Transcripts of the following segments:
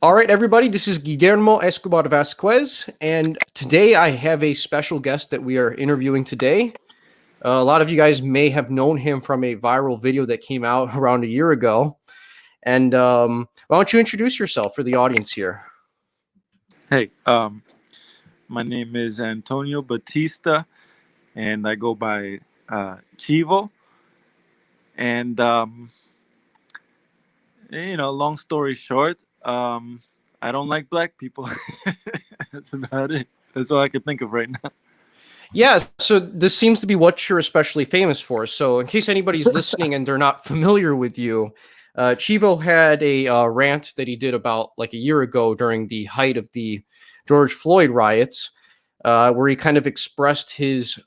All right, everybody, this is Guillermo Escobar Vasquez, and today I have a special guest that we are interviewing today. A lot of you guys may have known him from a viral video that came out around a year ago. And why don't you introduce yourself for the audience here? Hey, my name is Antonio Batista, and I go by Chivo. And long story short, I don't like black people. That's about it. That's all I can think of right now. Yeah, so this seems to be what you're especially famous for. So, in case anybody's listening and they're not familiar with you, Chivo had a rant that he did about like a year ago during the height of the George Floyd riots, where he kind of expressed his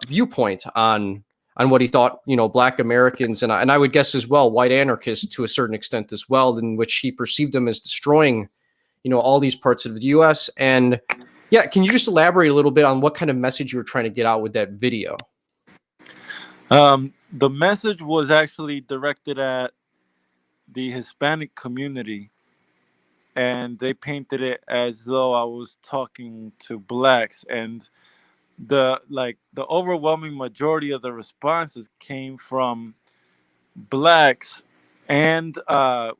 viewpoint on what he thought, Black Americans and I would guess as well white anarchists to a certain extent as well, in which he perceived them as destroying, all these parts of the U.S. And yeah, can you just elaborate a little bit on what kind of message you were trying to get out with that video? The message was actually directed at the Hispanic community, and they painted it as though I was talking to blacks, and the overwhelming majority of the responses came from blacks and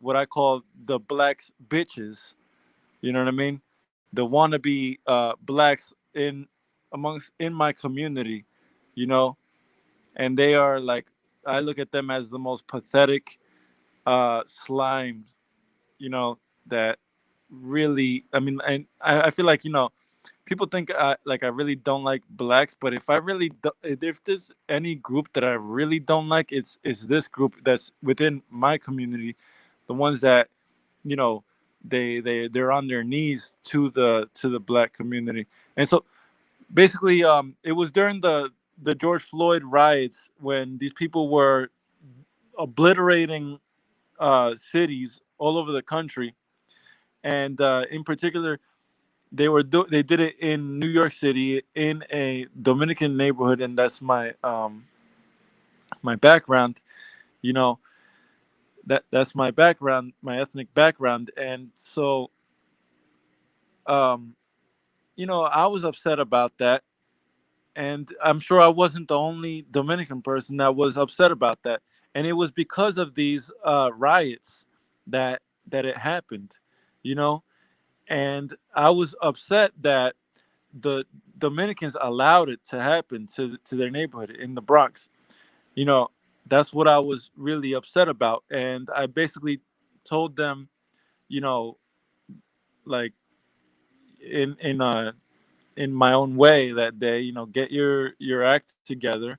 what I call the blacks bitches. You know what I mean? The wannabe blacks in my community, you know, and they are like, I look at them as the most pathetic slimes, that really. I mean, and I feel like people think like I really don't like blacks, but if there's any group that I really don't like, it's this group that's within my community, the ones that you know they're on their knees to the black community. And so basically, it was during the George Floyd riots when these people were obliterating cities all over the country, and in particular they did it in New York City in a Dominican neighborhood, and that's my background. You know that's my background, my ethnic background, and so um, I was upset about that, and I'm sure I wasn't the only Dominican person that was upset about that, and it was because of these riots that it happened, you know, and I was upset that the Dominicans allowed it to happen to their neighborhood in the Bronx. You know, that's what I was really upset about, and I basically told them, you know, like in my own way that they, get your act together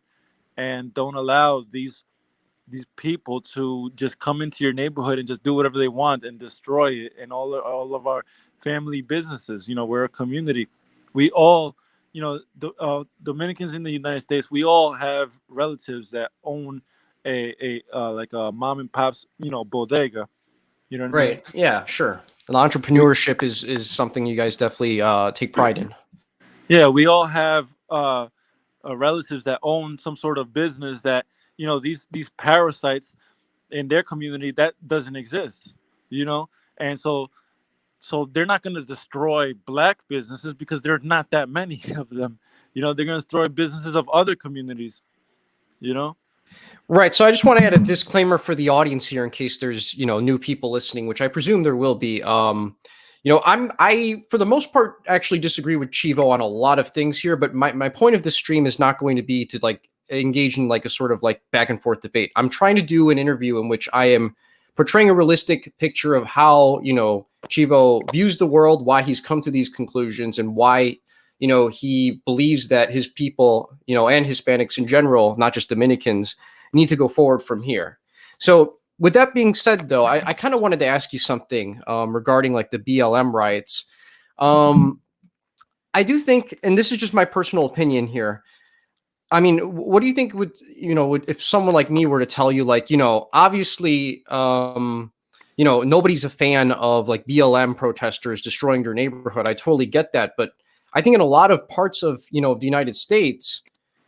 and don't allow these people to just come into your neighborhood and just do whatever they want and destroy it and all of our family businesses. We're a community. We all, Dominicans in the United States, we all have relatives that own a like a mom and pop's, bodega. You know what I mean? Right. Yeah, sure. And We, entrepreneurship is something you guys definitely take pride in. yeah, we all have relatives that own some sort of business that, these parasites in their community that doesn't exist. You know, and so they're not going to destroy black businesses because there are not that many of them. They're going to destroy businesses of other communities. You know. Right. So I just want to add a disclaimer for the audience here in case there's, new people listening, which I presume there will be. I for the most part actually disagree with Chivo on a lot of things here, but my point of this stream is not going to be to like engage in like a sort of like back and forth debate. I'm trying to do an interview in which I am portraying a realistic picture of how, Chivo views the world, why he's come to these conclusions, and why he believes that his people, and Hispanics in general, not just Dominicans, need to go forward from here. So with that being said, though, I kind of wanted to ask you something regarding like the BLM riots. Um, I do think, and this is just my personal opinion here. I mean, what do you think would, if someone like me were to tell you, like, obviously, nobody's a fan of like BLM protesters destroying their neighborhood. I totally get that. But I think in a lot of parts of, the United States,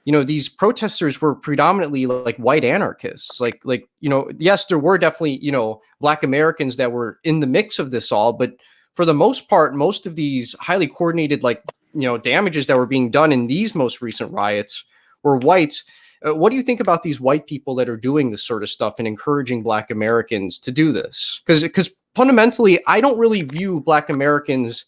these protesters were predominantly like white anarchists. Yes, there were definitely, Black Americans that were in the mix of this all, but for the most part, most of these highly coordinated, like, damages that were being done in these most recent riots were whites. What do you think about these white people that are doing this sort of stuff and encouraging Black Americans to do this? Because fundamentally, I don't really view Black Americans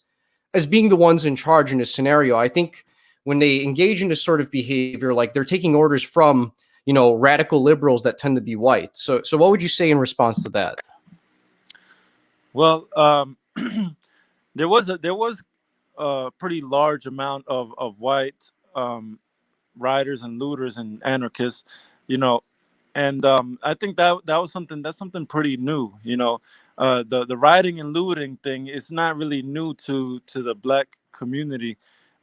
as being the ones in charge in this scenario. I think when they engage in this sort of behavior, like they're taking orders from, radical liberals that tend to be white. So what would you say in response to that? Well, there was a pretty large amount of white rioters and looters and anarchists, you know, and I think that's something pretty new. The rioting and looting thing is not really new to the Black community,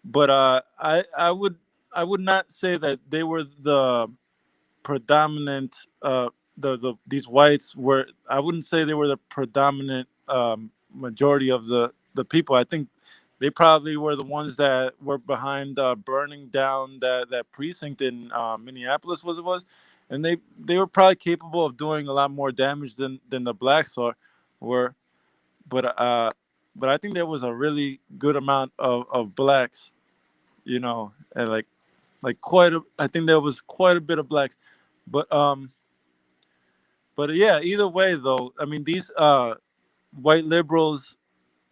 but I would not say that they were the predominant. These whites were. I wouldn't say they were the predominant majority of the people. I think they probably were the ones that were behind burning down that precinct in Minneapolis, was, and they were probably capable of doing a lot more damage than the blacks were. But but I think there was a really good amount of blacks, and like I think there was quite a bit of blacks, but yeah. Either way, though, I mean these white liberals,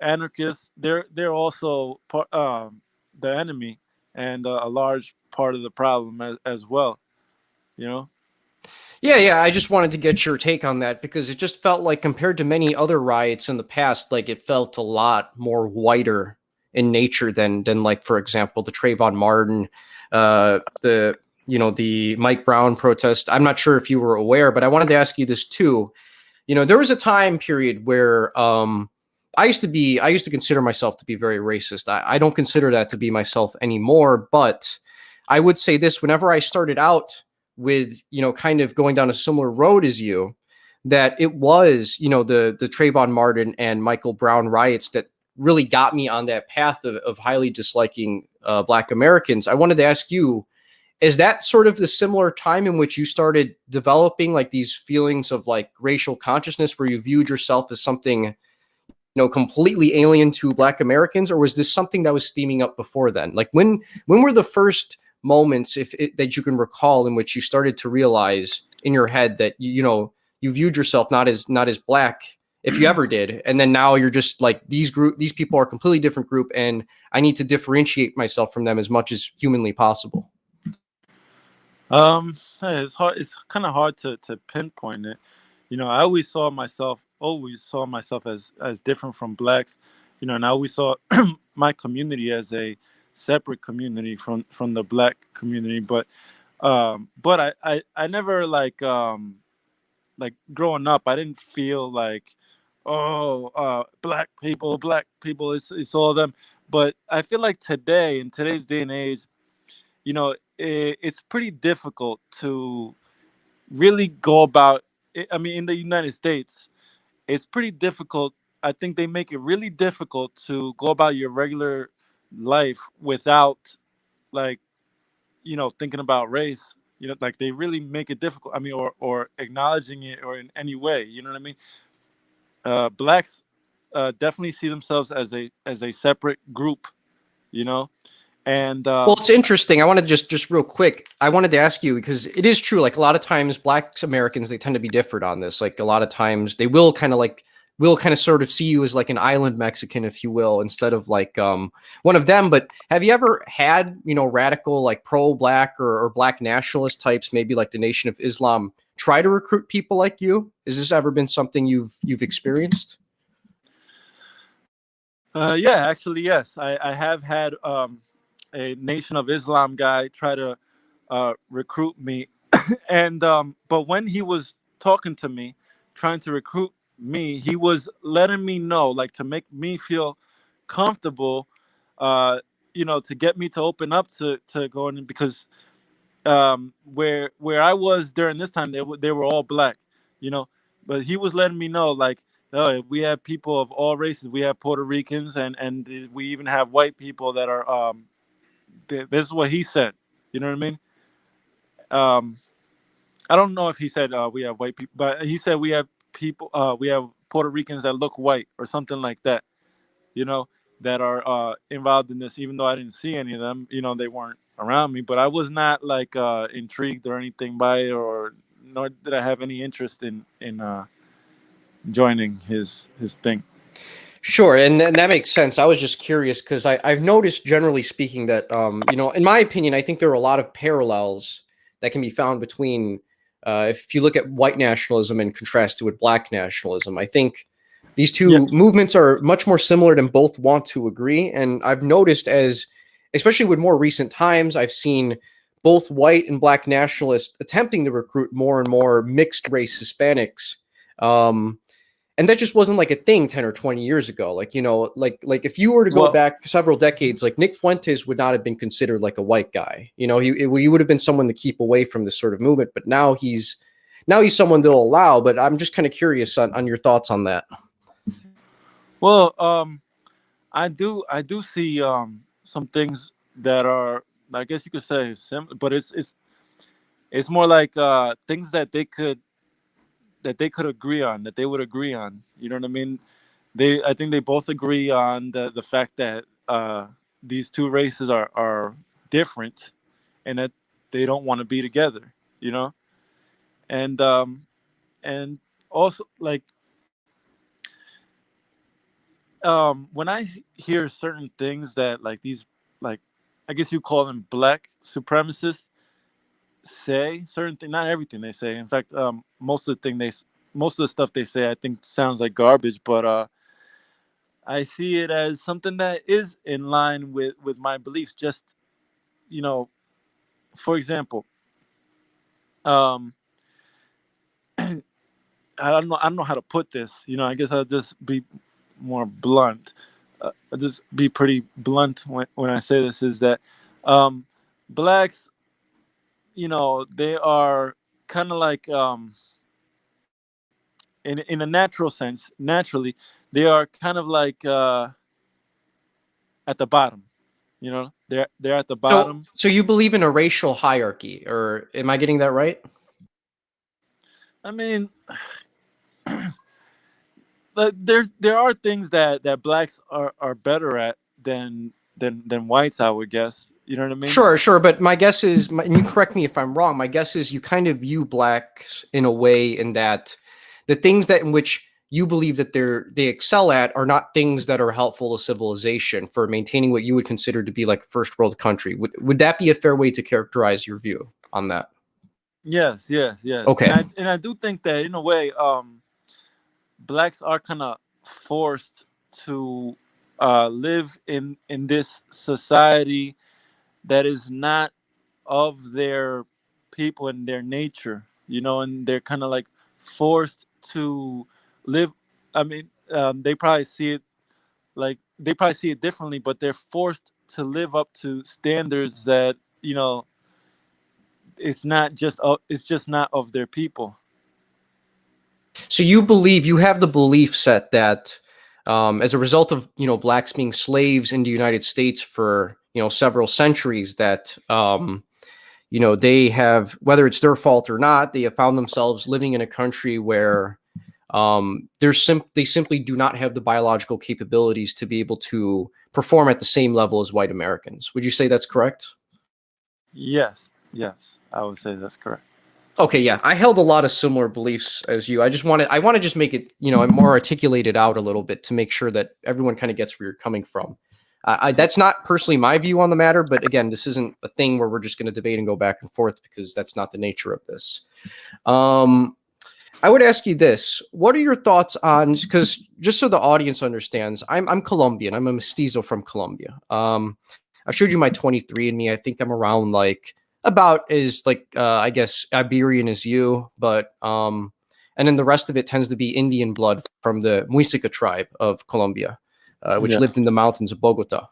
anarchists, they're also the enemy and a large part of the problem as well. You know. Yeah. I just wanted to get your take on that because it just felt like, compared to many other riots in the past, like it felt a lot more whiter in nature than like, for example, the Trayvon Martin, the Mike Brown protest. I'm not sure if you were aware, but I wanted to ask you this too. There was a time period where I used to consider myself to be very racist. I don't consider that to be myself anymore, but I would say this: whenever I started out with, kind of going down a similar road as you, that it was, the Trayvon Martin and Michael Brown riots that really got me on that path of highly disliking Black Americans. I wanted to ask you, is that sort of the similar time in which you started developing like these feelings of like racial consciousness, where you viewed yourself as something, completely alien to Black Americans, or was this something that was steaming up before then? Like when were the first moments, that you can recall, in which you started to realize in your head that you viewed yourself not as Black, if you ever did, and then now you're just like, these people are a completely different group, and I need to differentiate myself from them as much as humanly possible? It's hard. It's kind of hard to pinpoint it. I always saw myself as different from blacks. And I always saw my community as a separate community from the Black community. But I never like growing up, I didn't feel like, oh, black people, it's all them. But I feel like today, in today's day and age, it's pretty difficult to really go about it. I mean, in the United States, it's pretty difficult. I think they make it really difficult to go about your regular life without, like, thinking about race. Like, they really make it difficult. I mean, or acknowledging it, or in any way. You know what I mean? Blacks definitely see themselves as a separate group. You know, and Well, it's interesting. I wanted to just real quick. I wanted to ask you, because it is true. Like, a lot of times, Black Americans, they tend to be different on this. Like, a lot of times they will kind of sort of see you as like an island Mexican, if you will, instead of like one of them. But have you ever had, radical, like pro-Black or Black nationalist types, maybe like the Nation of Islam, try to recruit people like you? Has this ever been something you've experienced? yeah, actually, yes. I have had a Nation of Islam guy try to recruit me, and but when he was talking to me, trying to recruit me, he was letting me know, like, to make me feel comfortable, to get me to open up to going in, because where I was during this time, they were all black, you know. But he was letting me know, like, oh, we have people of all races. We have Puerto Ricans, and we even have white people that are. This is what he said. You know what I mean? Um, I don't know if he said we have white people, but he said we have people. We have Puerto Ricans that look white, or something like that. you know, that are involved in this. Even though I didn't see any of them, you know, they weren't around me, but I was not like intrigued or anything by it, or nor did I have any interest in joining his thing. Sure, and that makes sense. I was just curious because I've noticed, generally speaking, that in my opinion, I think there are a lot of parallels that can be found between if you look at white nationalism and contrast it with black nationalism. I think these Yeah. two movements are much more similar than both want to agree. And I've noticed, especially with more recent times, I've seen both white and black nationalists attempting to recruit more and more mixed race Hispanics. Um, and that just wasn't like a thing 10 or 20 years ago. Like, like if you were to go Well, back several decades, like Nick Fuentes would not have been considered like a white guy. He would have been someone to keep away from this sort of movement, but now he's someone they'll allow. But I'm just kind of curious on your thoughts on that. well, I do see some things that are, I guess you could say, but it's more like things that they could agree on, that they would agree on. You know what I mean? I think they both agree on the fact that these two races are different, and that they don't want to be together. You know, and and also like when I hear certain things that like these, like, I guess you call them black supremacists, say certain things, not everything they say. In fact, most of the stuff they say, I think sounds like garbage. But I see it as something that is in line with my beliefs. Just, you know, for example, um, I don't know how to put this. You know, I guess I'll just be more blunt. I'll just be pretty blunt when I say this. Is that um, blacks, you know, they are kind of like in a natural sense, naturally, they are kind of like at the bottom. You know, they're at the So, bottom. so you believe in a racial hierarchy, or am I getting that right? I mean, there are things that blacks are better at than whites, I would guess. You know what I mean? Sure, sure. But my guess is, and you correct me if I'm wrong, my guess is you kind of view blacks in a way in that the things that in which you believe that they excel at are not things that are helpful to civilization for maintaining what you would consider to be like a first world country. Would that be a fair way to characterize your view on that? Yes, yes, yes. Okay. And I do think that in a way, blacks are kind of forced to live in this society that is not of their people and their nature, you know, and they're kind of like forced to live. I mean, they probably see it differently, but they're forced to live up to standards that, you know, it's just not of their people. So you have the belief set that as a result of blacks being slaves in the United States for several centuries, that they have, whether it's their fault or not, they have found themselves living in a country where they simply do not have the biological capabilities to be able to perform at the same level as white Americans. Would you say that's correct? Yes, yes, I would say that's correct. Okay, yeah, I held a lot of similar beliefs as you. I want to just make it, more articulated out a little bit to make sure that everyone kind of gets where you're coming from. That's not personally my view on the matter, but again, this isn't a thing where we're just going to debate and go back and forth because that's not the nature of this. Um, I would ask you this: what are your thoughts on? Because just so the audience understands, I'm Colombian. I'm a mestizo from Colombia. I showed you my 23andMe. I think I'm around like about as like I guess Iberian as you, but and then the rest of it tends to be Indian blood from the Muisca tribe of Colombia, which Yeah. lived in the mountains of Bogota,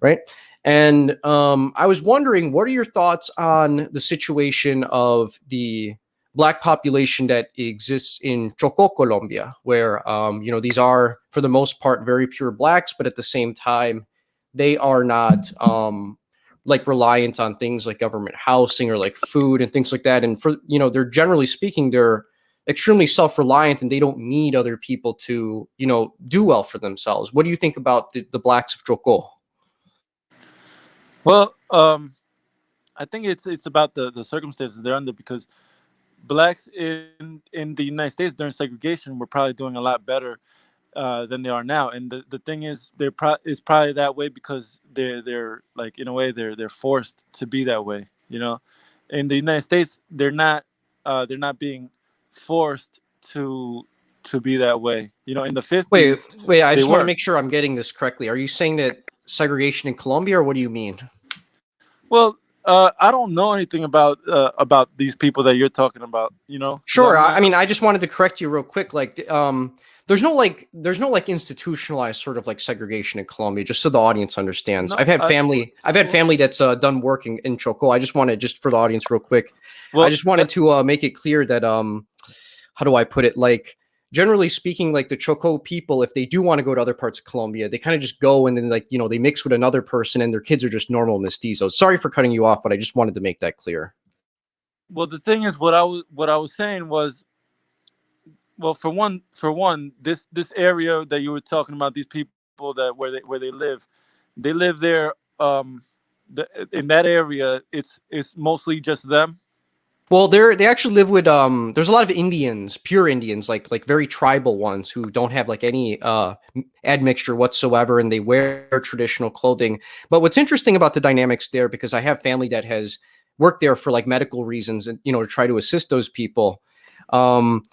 right? And I was wondering, what are your thoughts on the situation of the black population that exists in Choco, Colombia, where these are for the most part very pure blacks, but at the same time they are not like reliant on things like government housing or like food and things like that. And for they're generally speaking, extremely self-reliant and they don't need other people to, do well for themselves. What do you think about the blacks of Choco? Well, I think it's about the circumstances they're under, because blacks in the United States during segregation were probably doing a lot better than they are now. And the thing is, it's probably that way because they're like, in a way, they're forced to be that way. In the United States, they're not being forced to be that way. In the Wait, 50s, wait, I they just want to were. make sure I'm getting this correctly. Are you saying that segregation in Colombia, or what do you mean? Well, I don't know anything about these people that you're talking about. Because Sure. I'm I not. mean, I just wanted to correct you real quick. Like, there's no like institutionalized sort of like segregation in Colombia, just so the audience understands. No, I've had family that's done work in Choco. I just want to, just for the audience real quick, I well, just wanted to make it clear that how do I put it? Like, generally speaking, like the Choco people, if they do want to go to other parts of Colombia, they kind of just go and then like, they mix with another person and their kids are just normal mestizos. Sorry for cutting you off, but I just wanted to make that clear. the thing is, what I was saying was, well, for one, this area that you were talking about, these people that where they live there. Um, in that area, it's mostly just them. Well, they actually live with there's a lot of Indians, pure Indians, like very tribal ones who don't have like any admixture whatsoever, and they wear traditional clothing. But what's interesting about the dynamics there, because I have family that has worked there for like medical reasons, and to try to assist those people. Um,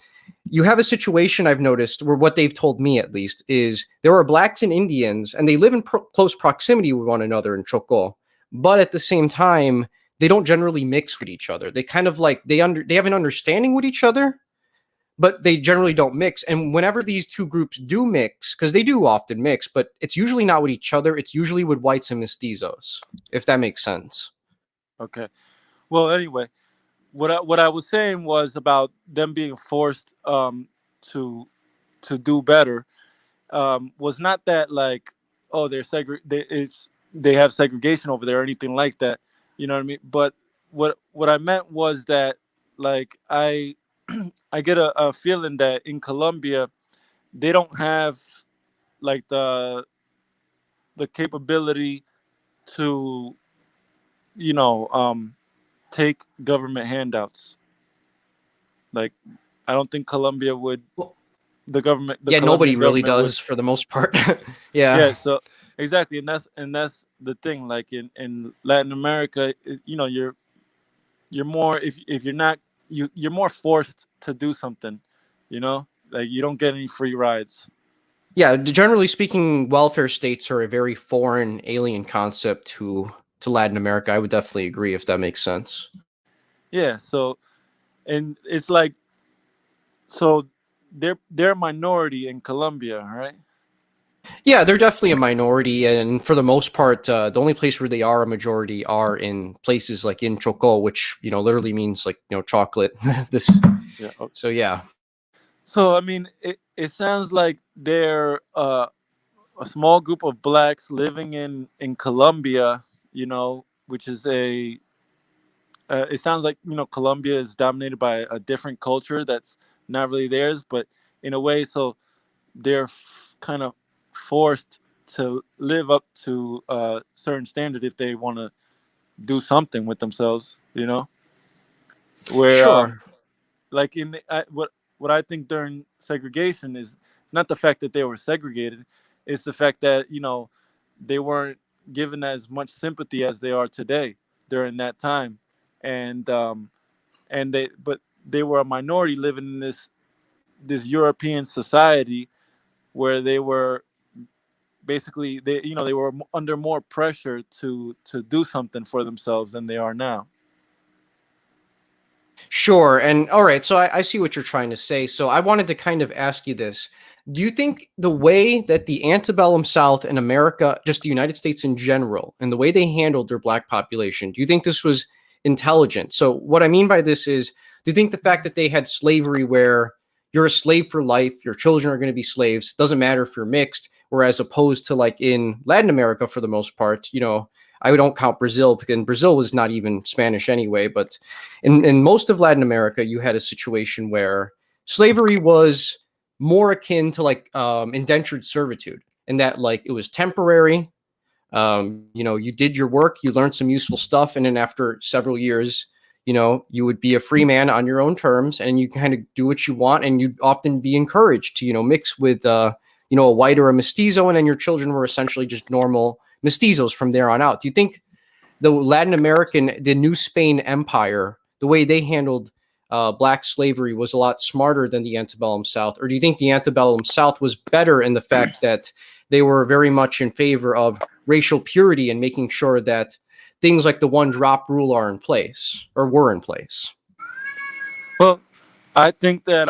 you have a situation I've noticed where what they've told me at least is there are blacks and Indians, and they live in close proximity with one another in Choco, but at the same time they don't generally mix with each other. They kind of like they have an understanding with each other, but they generally don't mix. And whenever these two groups do mix, because they do often mix, but it's usually not with each other. It's usually with whites and mestizos, if that makes sense. Okay. Well, anyway, what I was saying was about them being forced to do better. Was not that like, oh, they have segregation over there or anything like that. You know what I mean? But what I meant was that, like, I get a feeling that in Colombia they don't have like the capability to, you know um take government handouts. Like, I don't think Colombia would Well, the yeah, nobody Colombian really government would. does for the most part. Yeah. Yeah, so exactly, and that's the thing. Like in Latin America, you're more, if you're not, you're more forced to do something. Like, you don't get any free rides. Yeah, generally speaking, welfare states are a very foreign, alien concept to Latin America. I would definitely agree if that makes sense. Yeah, so, and it's like, so they're a minority in Colombia, right? Yeah, they're definitely a minority, and for the most part, the only place where they are a majority are in places like in Choco, which literally means like chocolate. This, Yeah. so yeah. So, I mean, it sounds like they're a small group of blacks living in Colombia, which is it sounds like, Colombia is dominated by a different culture that's not really theirs, but in a way, so they're kind of forced to live up to a certain standard if they want to do something with themselves, where Sure. like what I think during segregation is, it's not the fact that they were segregated, it's the fact that, they weren't given as much sympathy as they are today during that time. And um and they but they were a minority living in this European society, where they were basically, they were under more pressure to do something for themselves than they are now. Sure. And all right, so I see what you're trying to say. So I wanted to kind of ask you this. Do you think the way that the antebellum South and America, just the United States in general, and the way they handled their black population, do you think this was intelligent? So what I mean by this is, do you think the fact that they had slavery where you're a slave for life, your children are going to be slaves, doesn't matter if you're mixed, whereas opposed to like in Latin America for the most part, I don't count Brazil because Brazil was not even Spanish anyway, but in most of Latin America, you had a situation where slavery was more akin to like indentured servitude, and that like it was temporary. You did your work, you learned some useful stuff, and then after several years, you would be a free man on your own terms, and you kind of do what you want, and you'd often be encouraged to, mix with, a white or a mestizo, and then your children were essentially just normal mestizos from there on out. Do you think the New Spain Empire, the way they handled black slavery was a lot smarter than the antebellum South? Or do you think the antebellum South was better in the fact that they were very much in favor of racial purity and making sure that things like the one drop rule are in place or were in place? Well, I think that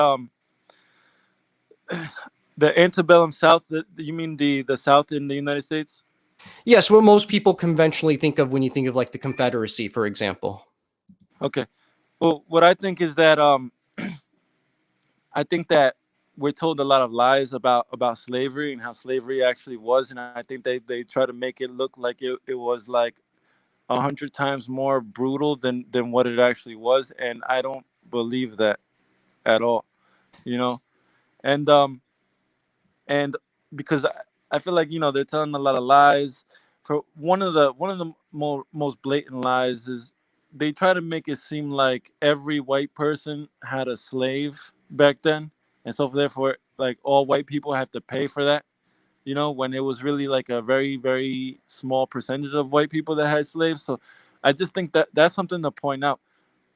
the antebellum South. You mean the South in the United States? Yes, what most people conventionally think of when you think of like the Confederacy, for example. Okay. Well, what I think is that I think that we're told a lot of lies about slavery and how slavery actually was, and I think they try to make it look like it was like 100 times more brutal than what it actually was, and I don't believe that at all. You know, and and because I feel like they're telling a lot of lies. For one of the most blatant lies is they try to make it seem like every white person had a slave back then, and so therefore like all white people have to pay for that. When it was really like a very very small percentage of white people that had slaves. So I just think that that's something to point out.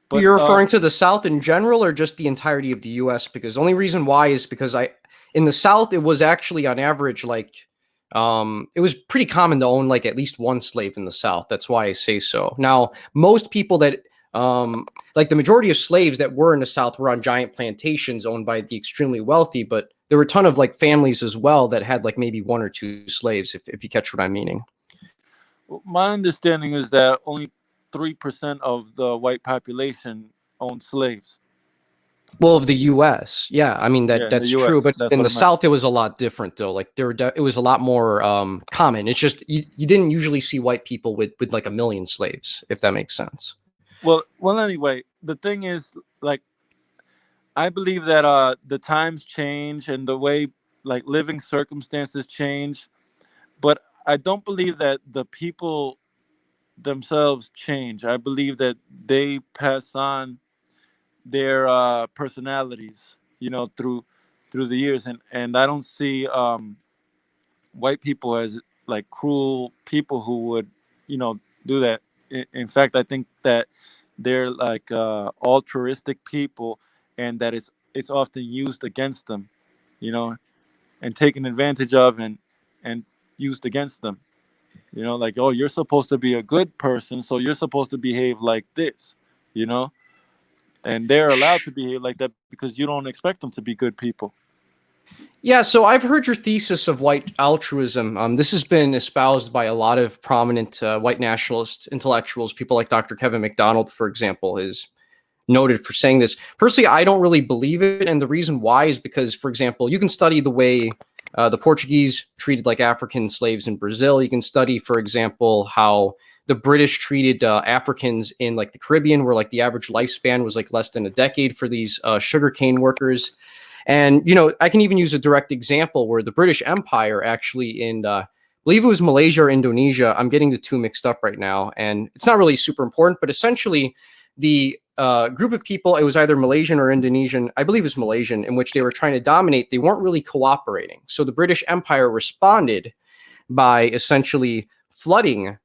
But You're referring to the South in general or just the entirety of the US? Because the only reason why is because in the South, it was actually on average like, it was pretty common to own like at least one slave in the South. That's why I say so. Now, most people that, like the majority of slaves that were in the South were on giant plantations owned by the extremely wealthy, but there were a ton of like families as well that had like maybe one or two slaves, if you catch what I'm meaning. my understanding is that only 3% of the white population owned slaves. Well, of the U.S., yeah, I mean Yeah, in the that's true, U.S. but That's in what the I meant. South, it was a lot different, though. Like it was a lot more common. It's just you didn't usually see white people with like a million slaves, if that makes sense. Well. Anyway, the thing is, like, I believe that the times change and the way like living circumstances change, but I don't believe that the people themselves change. I believe that they pass on their personalities, through the years, and I don't see white people as like cruel people who would, do that. In fact, I think that they're like altruistic people, and that it's often used against them, you know, and taken advantage of and used against them. Like, oh, you're supposed to be a good person, so you're supposed to behave like this, you know, and they're allowed to behave like that because you don't expect them to be good people. Yeah, so I've heard your thesis of white altruism. This has been espoused by a lot of prominent white nationalist intellectuals. People like Dr. Kevin McDonald, for example, is noted for saying this. Personally, I don't really believe it, and the reason why is because, for example, you can study the way the Portuguese treated like African slaves in Brazil. You can study, for example, how the British treated Africans in like the Caribbean, where like the average lifespan was like less than a decade for these sugarcane workers. And I can even use a direct example where the British Empire actually I believe it was Malaysia or Indonesia. I'm getting the two mixed up right now, and it's not really super important, but essentially the group of people, it was either Malaysian or Indonesian, I believe it was Malaysian, in which they were trying to dominate. They weren't really cooperating. So the British Empire responded by essentially flooding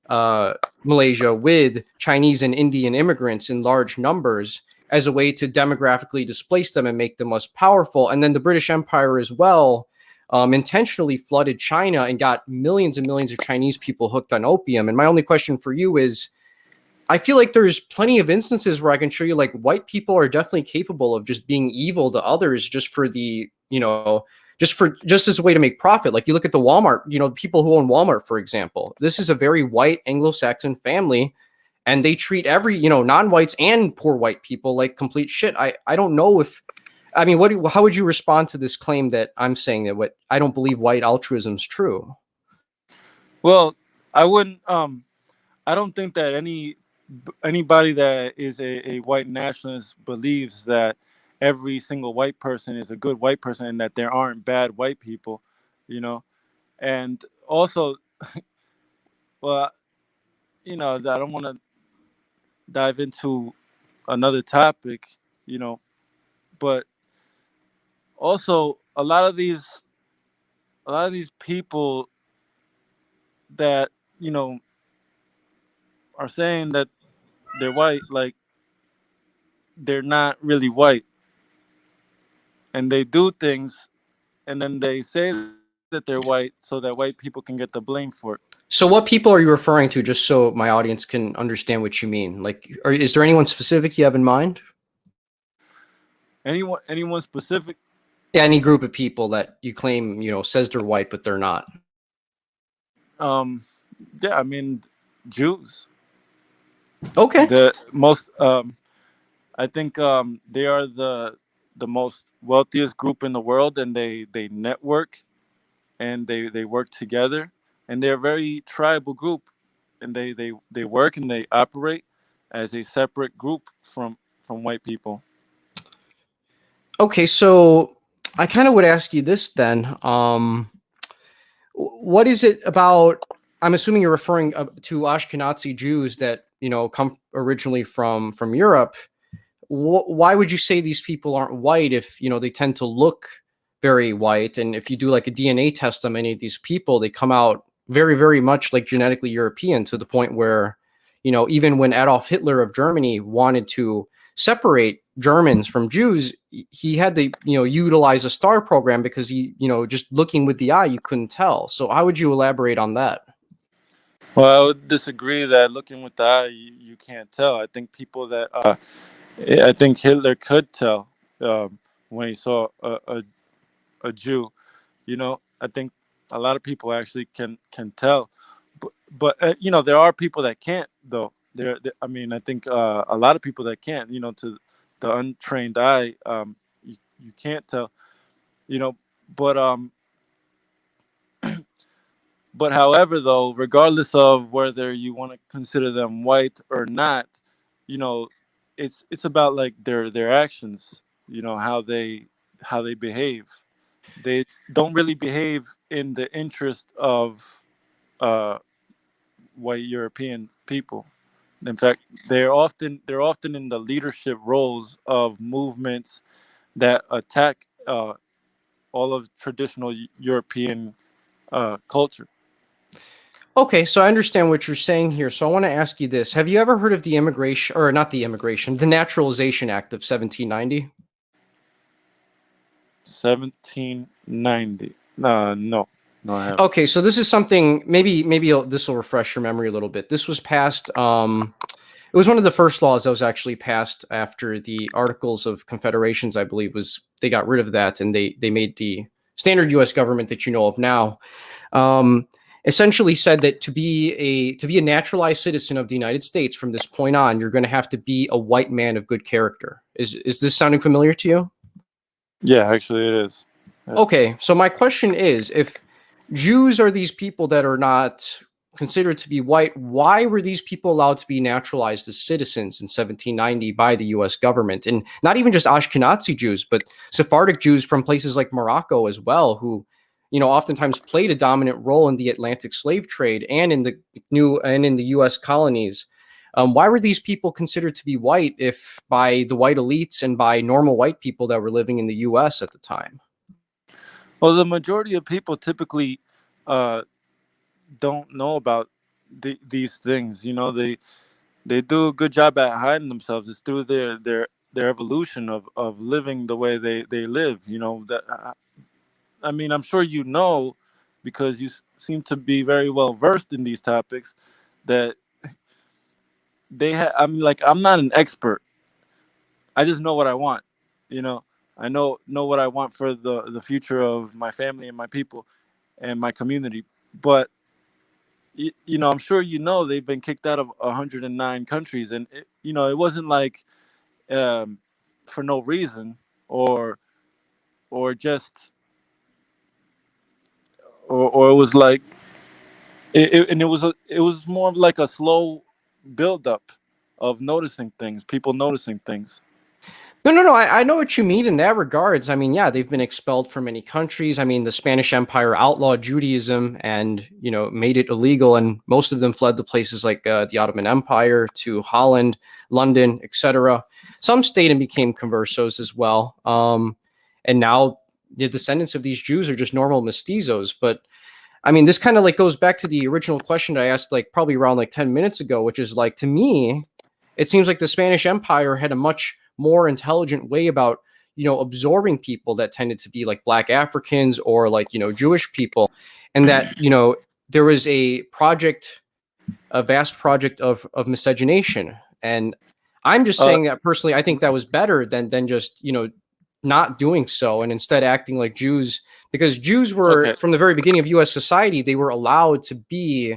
uh, Malaysia with Chinese and Indian immigrants in large numbers as a way to demographically displace them and make them less powerful. And then the British Empire as well intentionally flooded China and got millions and millions of Chinese people hooked on opium. And my only question for you is, I feel like there's plenty of instances where I can show you like white people are definitely capable of just being evil to others just for just as a way to make profit. Like you look at the Walmart, people who own Walmart, for example. This is a very white Anglo-Saxon family, and they treat every, non-whites and poor white people like complete shit. I don't know if I mean, how would you respond to this claim that I'm saying that what I don't believe white altruism is true? Well, I wouldn't. I don't think that anybody that is a white nationalist believes that every single white person is a good white person and that there aren't bad white people, you know. And also, well, I don't want to dive into another topic, you know, but also a lot of these people that you know are saying that they're white, like they're not really white, and they do things, and then they say that they're white so that white people can get the blame for it. So what people are you referring to, just so my audience can understand what you mean? Like, is there anyone specific you have in mind? Anyone specific? Yeah, any group of people that you claim, says they're white, but they're not. Um, yeah, I mean, Jews. Okay. The most, I think, they are the most wealthiest group in the world, and they network and they work together, and they're a very tribal group, and they work and they operate as a separate group from white people. Okay, so I kind of would ask you this then. What is it about? I'm assuming you're referring to Ashkenazi Jews that come originally from Europe. Why would you say these people aren't white if they tend to look very white? And if you do like a DNA test on many of these people, they come out very, very much like genetically European, to the point where even when Adolf Hitler of Germany wanted to separate Germans from Jews, he had to utilize a star program, because just looking with the eye you couldn't tell. So how would you elaborate on that? Well, I would disagree that looking with the eye you can't tell. I think people that I think Hitler could tell, when he saw a Jew. I think a lot of people actually can tell, but there are people that can't though. I mean, I think a lot of people that can't. To the untrained eye, you can't tell. You know, but however, though, regardless of whether you want to consider them white or not, you know, it's about like their actions. How they behave. They don't really behave in the interest of uh, white European people. In fact, they're often in the leadership roles of movements that attack all of traditional European culture. Okay, so I understand what you're saying here. So I want to ask you this. Have you ever heard of the immigration, or not the immigration, the Naturalization Act of 1790? 1790. No, no, I haven't. Okay, so this is something, maybe this will refresh your memory a little bit. This was passed, it was one of the first laws that was actually passed after the Articles of Confederations, I believe, they got rid of that, and they made the standard US government that you know of now. Um, Essentially said that to be a naturalized citizen of the United States from this point on, you're going to have to be a white man of good character. Is this sounding familiar to you? Yeah, actually, it is. Okay, so my question is, if Jews are these people that are not considered to be white, why were these people allowed to be naturalized as citizens in 1790 by the US government? And not even just Ashkenazi Jews, but Sephardic Jews from places like Morocco as well, who oftentimes played a dominant role in the Atlantic slave trade and in the US colonies. Why were these people considered to be white if by the white elites and by normal white people that were living in the US at the time? Well, the majority of people typically uh, don't know about these things. They do a good job at hiding themselves. It's through their evolution of living the way they live. That I mean, I'm sure because you seem to be very well versed in these topics, that they have. I'm like, I'm not an expert. I just know what I want. You know, I know what I want for the future of my family and my people and my community. But I'm sure they've been kicked out of 109 countries, and it wasn't like um, for no reason, or just or it was like and it was more of like a slow build up of noticing things, people noticing things. No. I know what you mean in that regards. I mean, yeah, they've been expelled from many countries. I mean, the Spanish Empire outlawed Judaism and, made it illegal. And most of them fled to places like the Ottoman Empire, to Holland, London, etc. Some stayed and became conversos as well. And now the descendants of these Jews are just normal mestizos. But I mean, this kind of like goes back to the original question that I asked, like probably around like 10 minutes ago, which is like, to me, it seems like the Spanish Empire had a much more intelligent way about, absorbing people that tended to be like Black Africans or like, Jewish people. And that, there was a vast project of miscegenation. And I'm just Uh, saying that personally, I think that was better than just, not doing so and instead acting like Jews, because Jews were okay. from the very beginning of US society, they were allowed to be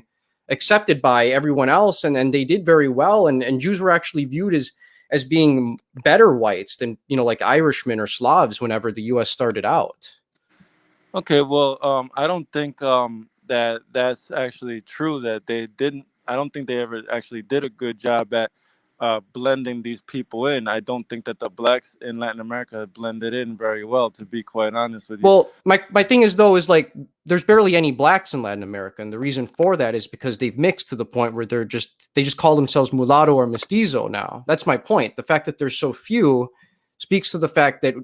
accepted by everyone else, and they did very well, and Jews were actually viewed as being better whites than, like Irishmen or Slavs whenever the US started out. Okay, well, I don't think that that's actually true. That they didn't. I don't think they ever actually did a good job at blending these people in. I don't think that the blacks in Latin America blended in very well, to be quite honest with you. Well, my thing is though is like there's barely any blacks in Latin America, and the reason for that is because they've mixed to the point where they just call themselves mulatto or mestizo now. That's my point. The fact that there's so few speaks to the fact that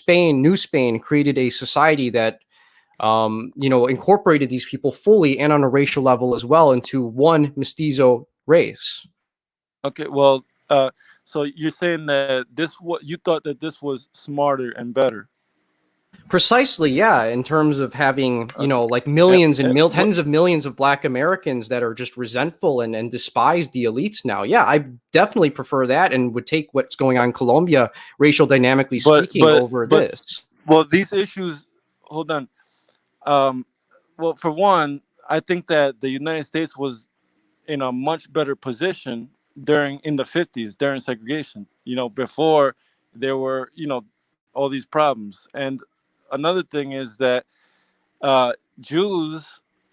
New Spain, created a society that incorporated these people fully and on a racial level as well into one mestizo race. Okay, well, so you're saying that this what you thought that this was smarter and better. Precisely, yeah. In terms of having, Okay. like Uh, millions and what? tens of millions of Black Americans that are just resentful and despise the elites now. Yeah, I definitely prefer that and would take what's going on in Colombia, racial dynamically But speaking, but over but this. well, these issues. Hold on. Um, well, for one, I think that the United States was in a much better position during in the 50s during segregation. Before there were all these problems. And another thing is that Jews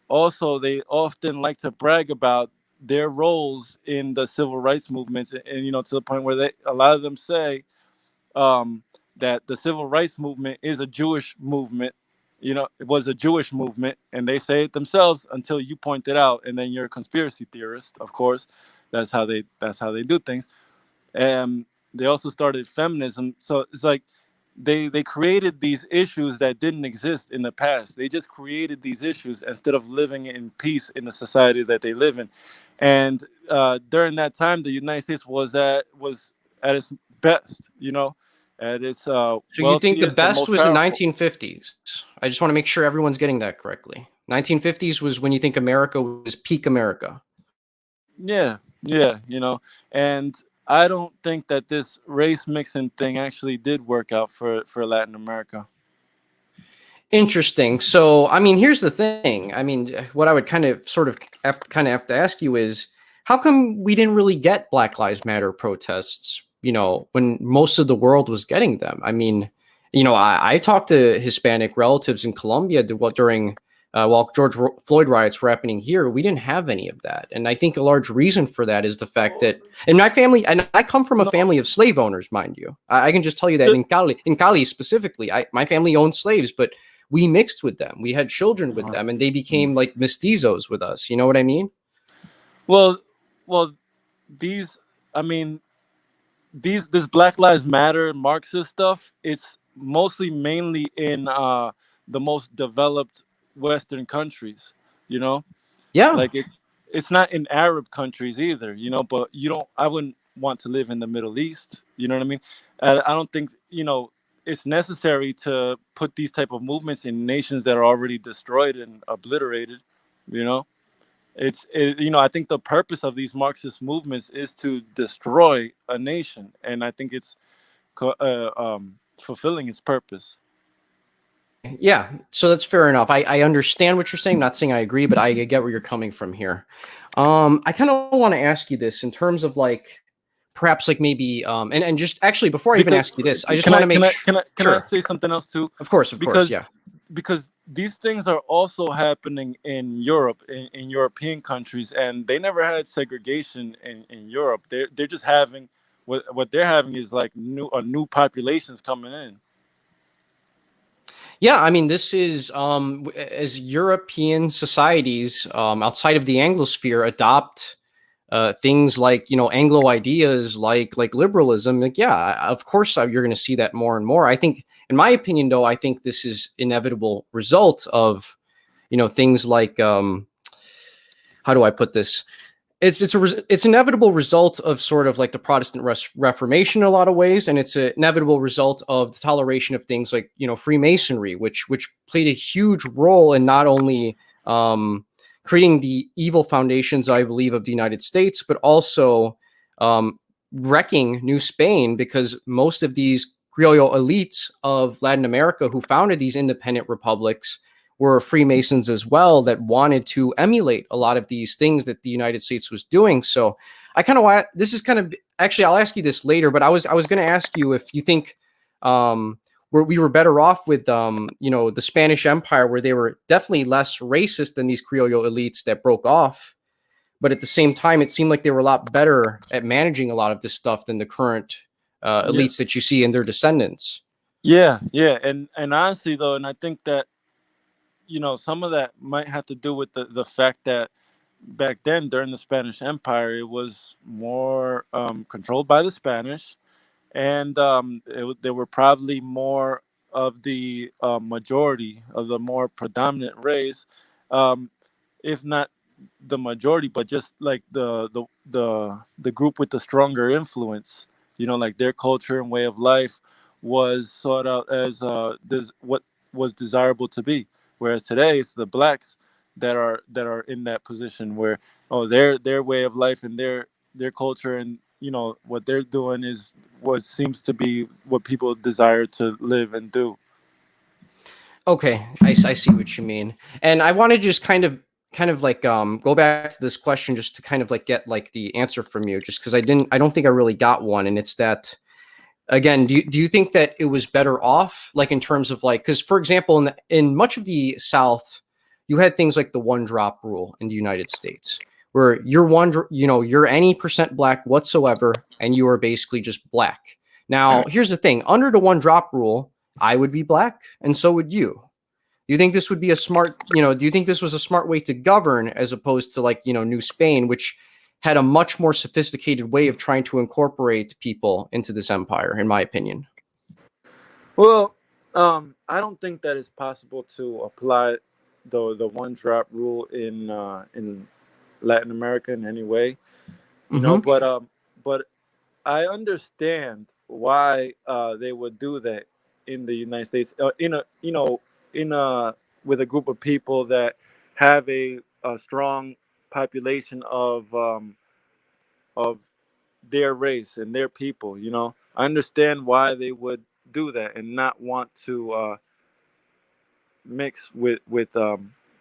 also they often like to brag about their roles in the civil rights movements, and to the point where a lot of them say um, that the civil rights movement is a Jewish movement. It was a Jewish movement, and they say it themselves until you point it out, and then you're a conspiracy theorist. Of course, that's how they do things. And they also started feminism, so it's like they created these issues that didn't exist in the past. They just created these issues instead of living in peace in the society that they live in. And during that time, the United States was at its best, at its So you think the wealthiest and best most was in powerful. 1950s? I just want to make sure everyone's getting that correctly. 1950s was when you think America was peak America. Yeah, yeah, and I don't think that this race mixing thing actually did work out for Latin America. Interesting. So, I mean, here's the thing. I mean, what I would kind of have to ask you is, how come we didn't really get Black Lives Matter protests, when most of the world was getting them? I mean, I talked to Hispanic relatives in Colombia during while Floyd riots were happening here. We didn't have any of that, and I think a large reason for that is the fact that in my family, and I come from a No, family of slave owners, mind you. I can just tell you that in Cali specifically, my family owned slaves, but we mixed with them. We had children with them, and they became like mestizos with us. You know what I mean? well, well, these, I mean, this Black Lives Matter Marxist stuff. It's mostly mainly in the most developed Western countries. You know, Yeah. like it's not in Arab countries either. But you don't. I wouldn't want to live in the Middle East. You know what I mean? I don't think it's necessary to put these type of movements in nations that are already destroyed and obliterated. You know, I think the purpose of these Marxist movements is to destroy a nation, and I think it's fulfilling its purpose. Yeah, so that's fair enough. I understand what you're saying. Not saying I agree, but I get where you're coming from here. I kind of want to ask you this in terms of like perhaps like maybe and just actually before I even Because ask you this, I just can want I to can make I can I can I sure. say something else too? Of course, Because yeah. these things are also happening in Europe, in European countries, and they never had segregation in Europe. They're just having what they're having is like new populations coming in. Yeah, I mean, this is as European societies outside of the Anglosphere adopt things like, you know, Anglo ideas like liberalism. Like, yeah, of course you're going to see that more and more. I think, in my opinion, though, I think this is inevitable result of, you know, things like how do I put this? It's inevitable result of sort of like the Protestant Reformation in a lot of ways, and it's an inevitable result of the toleration of things like, you know, Freemasonry, which played a huge role in not only creating the evil foundations, I believe, of the United States, but also um, wrecking New Spain, because most of these Criollo elites of Latin America who founded these independent republics were Freemasons as well, that wanted to emulate a lot of these things that the United States was doing. So I kind of want, this is kind of, actually, I'll ask you this later, but I was going to ask you if you think we were better off with you know, the Spanish Empire, where they were definitely less racist than these Criollo elites that broke off, but at the same time, it seemed like they were a lot better at managing a lot of this stuff than the current Yeah, elites that you see and their descendants. yeah, and honestly though, and I think that, you know, some of that might have to do with the fact that back then during the Spanish Empire, it was more controlled by the Spanish, and there were probably more of the majority of the more predominant race, um, if not the majority, but just like the group with the stronger influence. You know, like their culture and way of life was sought out as what was desirable to be. Whereas today, it's the blacks that are in that position where, oh, their way of life and their culture and, you know, what they're doing is what seems to be what people desire to live and do. Okay, I see what you mean, and I want to just kind of like go back to this question just to kind of like get like the answer from you, just because I don't think I really got one, and it's that, again, do you think that it was better off, like in terms of like, because for example, in much of the South, you had things like the one drop rule in the United States, where you're you know, you're any percent black whatsoever, and you are basically just black. Now, here's the thing: under the one drop rule, I would be black, and so would you. Do you think this would be a smart, you know, do you think this was a smart way to govern, as opposed to like, you know, New Spain, which had a much more sophisticated way of trying to incorporate people into this empire, in my opinion? Well, I don't think that it's possible to apply the one drop rule in Latin America in any way. You know, Mm-hmm. but I understand why they would do that in the United States, in a, you know, in a, with a group of people that have a strong population of their race and their people. You know, I understand why they would do that and not want to mix with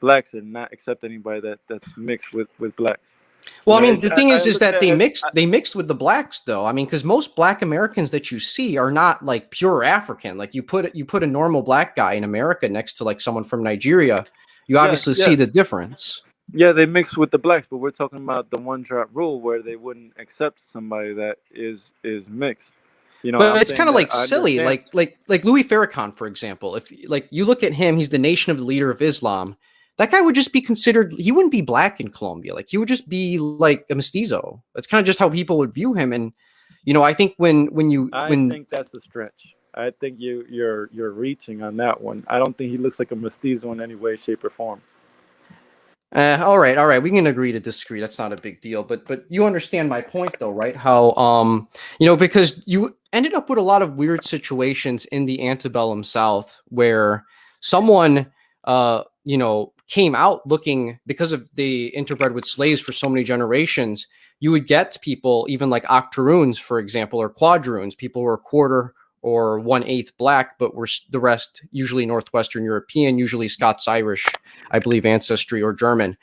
blacks and not accept anybody that's mixed with blacks. You Well, I know, mean, it's, the thing I is look at that it as they mixed with the blacks, though. I mean, because most Black Americans that you see are not like pure African. Like you put a normal black guy in America next to like someone from Nigeria, you yeah, obviously see yeah, the difference. yeah. They mix with the blacks, but we're talking about the one drop rule where they wouldn't accept somebody that is mixed. You know, But I'm it's kind saying of that like I silly, understand. like Louis Farrakhan, for example. If like you look at him, he's the Nation of the Leader of Islam. That guy would just be considered. He wouldn't be black in Colombia. Like he would just be like a mestizo. That's kind of just how people would view him. And you know, I think I when think that's a stretch. I think you're reaching on that one. I don't think he looks like a mestizo in any way, shape, or form. all right, we can agree to disagree. That's not a big deal. But you understand my point, though, right? How you know, because you ended up with a lot of weird situations in the antebellum South where someone you know, came out looking, because of the interbred with slaves for so many generations. You would get people even like octoroons, for example, or quadroons, people who are quarter or 1/8 black, but were the rest usually Northwestern European, usually Scots Irish, I believe, ancestry, or German.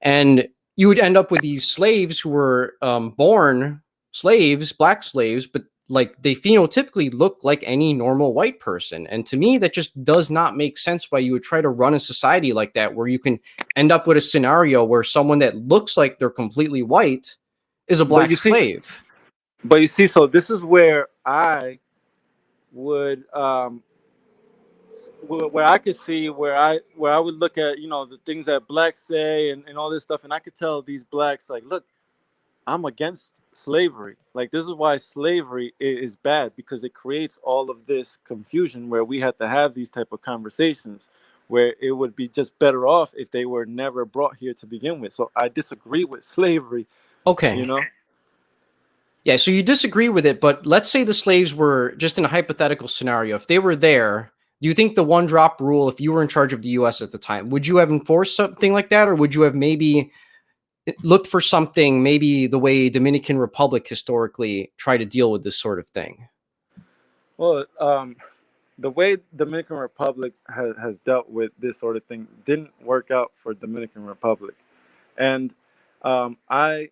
And you would end up with these slaves who were born slaves, black slaves, but like they phenotypically look like any normal white person. And to me, that just does not make sense why you would try to run a society like that, where you can end up with a scenario where someone that looks like they're completely white is a But black you see, slave. But you see, so this is where I would where I could see where I would look at, the things that blacks say, and all this stuff, and I could tell these blacks, like, look, I'm against slavery. Like, this is why slavery is bad, because it creates all of this confusion where we have to have these type of conversations, where it would be just better off if they were never brought here to begin with. So I disagree with slavery, you Okay. know. Yeah, so you disagree with it, but let's say the slaves were just in a hypothetical scenario. If they were there, do you think the one drop rule, if you were in charge of the US at the time, would you have enforced something like that? Or would you have maybe looked for something, maybe the way Dominican Republic historically tried to deal with this sort of thing? Well, the way Dominican Republic has dealt with this sort of thing didn't work out for Dominican Republic. And I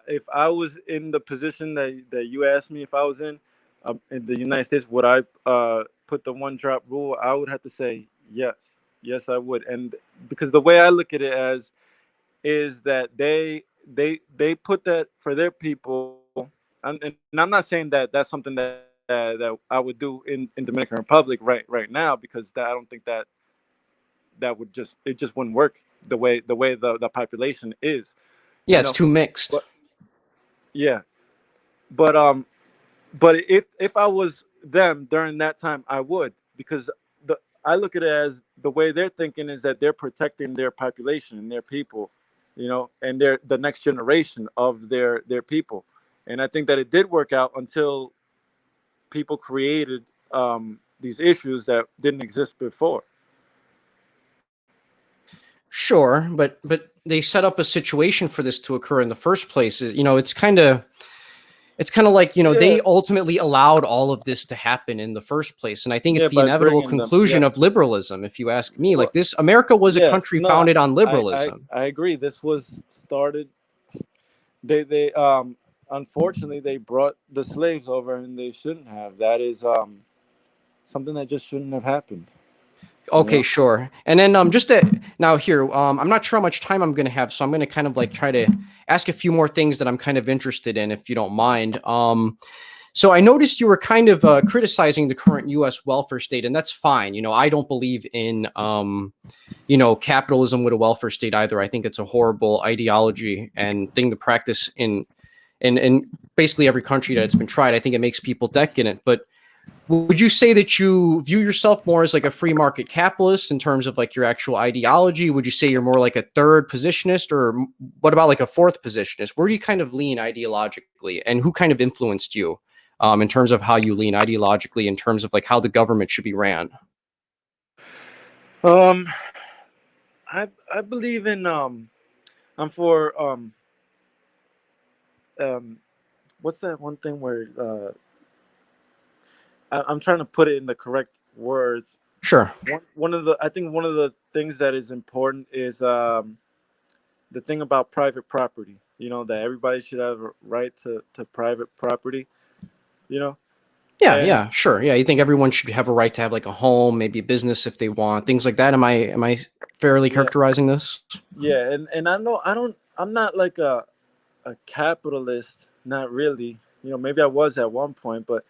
if I was in the position that you asked me if I was in the United States, would I put the one drop rule? I would have to say yes. Yes, I would. And because the way I look at it as is that they put that for their people. And I'm not saying that that's something that I would do in Dominican Republic right now, because I don't think that would just wouldn't work the way the population is, Yeah, you it's know. too mixed. But yeah, but but if I was them during that time, I would, because the I look at it as the way they're thinking is that they're protecting their population and their people, and they're the next generation of their people. And I think that it did work out until people created these issues that didn't exist before. Sure, but they set up a situation for this to occur in the first place. It's kind of like, Yeah, they ultimately allowed all of this to happen in the first place. And I think it's yeah, the by inevitable bringing them. Yeah, conclusion of liberalism, if you ask me. Like, well, this, America was a yeah, country no, founded on I liberalism. I agree. This was started. They unfortunately they brought the slaves over, and they shouldn't have. That is something that just shouldn't have happened. You Okay, know. sure. And then just now here, I'm not sure how much time I'm going to have, so I'm going to kind of like try to ask a few more things that I'm kind of interested in, if you don't mind. So I noticed you were kind of criticizing the current U.S. welfare state, and that's fine. I don't believe in capitalism with a welfare state either. I think it's a horrible ideology and thing to practice in basically every country that it's been tried. I think it makes people decadent. But would you say that you view yourself more as like a free market capitalist in terms of like your actual ideology? Would you say you're more like a third positionist, or what about like a fourth positionist? Where do you kind of lean ideologically, and who kind of influenced you in terms of how you lean ideologically, in terms of like how the government should be ran? Um, I believe in I'm for um what's that one thing where I'm trying to put it in the correct words. Sure. One of the I think one of the things that is important is the thing about private property. That everybody should have a right to private property. You know, Yeah, and yeah, sure. Yeah, you think everyone should have a right to have like a home, maybe a business if they want, things like that. Am I fairly yeah, characterizing this? yeah, and I know I'm not like a capitalist, not really. Maybe I was at one point, but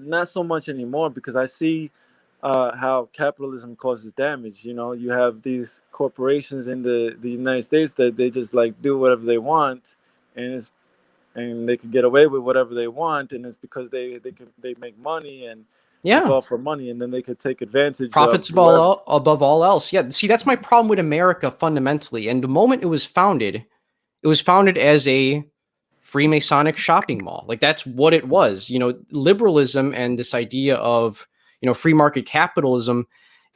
not so much anymore, because I see how capitalism causes damage. You have these corporations in the United States that they just like do whatever they want, and they can get away with whatever they want, and it's because they make money, and it's Yeah. all for money, and then they could take advantage of Profits whoever. above all else. Yeah. See, that's my problem with America fundamentally. And the moment it was founded as a Freemasonic shopping mall. Like, that's what it was. Liberalism and this idea of, free market capitalism,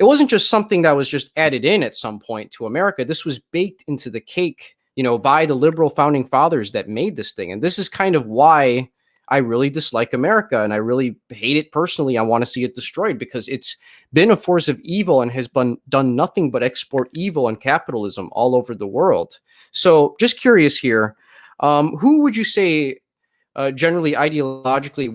it wasn't just something that was just added in at some point to America. This was baked into the cake, by the liberal founding fathers that made this thing. And this is kind of why I really dislike America and I really hate it personally. I want to see it destroyed because it's been a force of evil and has done nothing but export evil and capitalism all over the world. So, just curious here, who would you say, generally ideologically,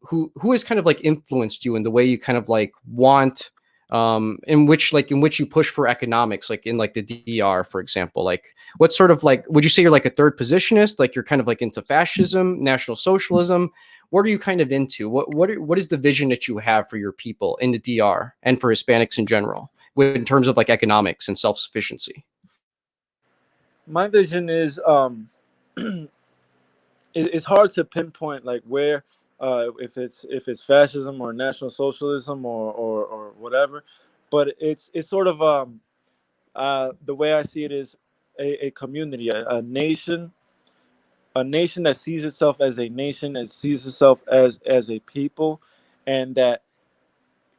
who has kind of like influenced you in the way you kind of like want in which you push for economics, like in like the DR, for example? Like, what sort of, like, would you say you're like a third positionist? Like, you're kind of like into fascism, National Socialism? What are you kind of into? What is the vision that you have for your people in the DR and for Hispanics in general, in terms of like economics and self-sufficiency? My vision is it's hard to pinpoint like where if it's fascism or national socialism or whatever, but it's sort of the way I see it is a community, a nation that sees itself as a nation, that sees itself as a people, and that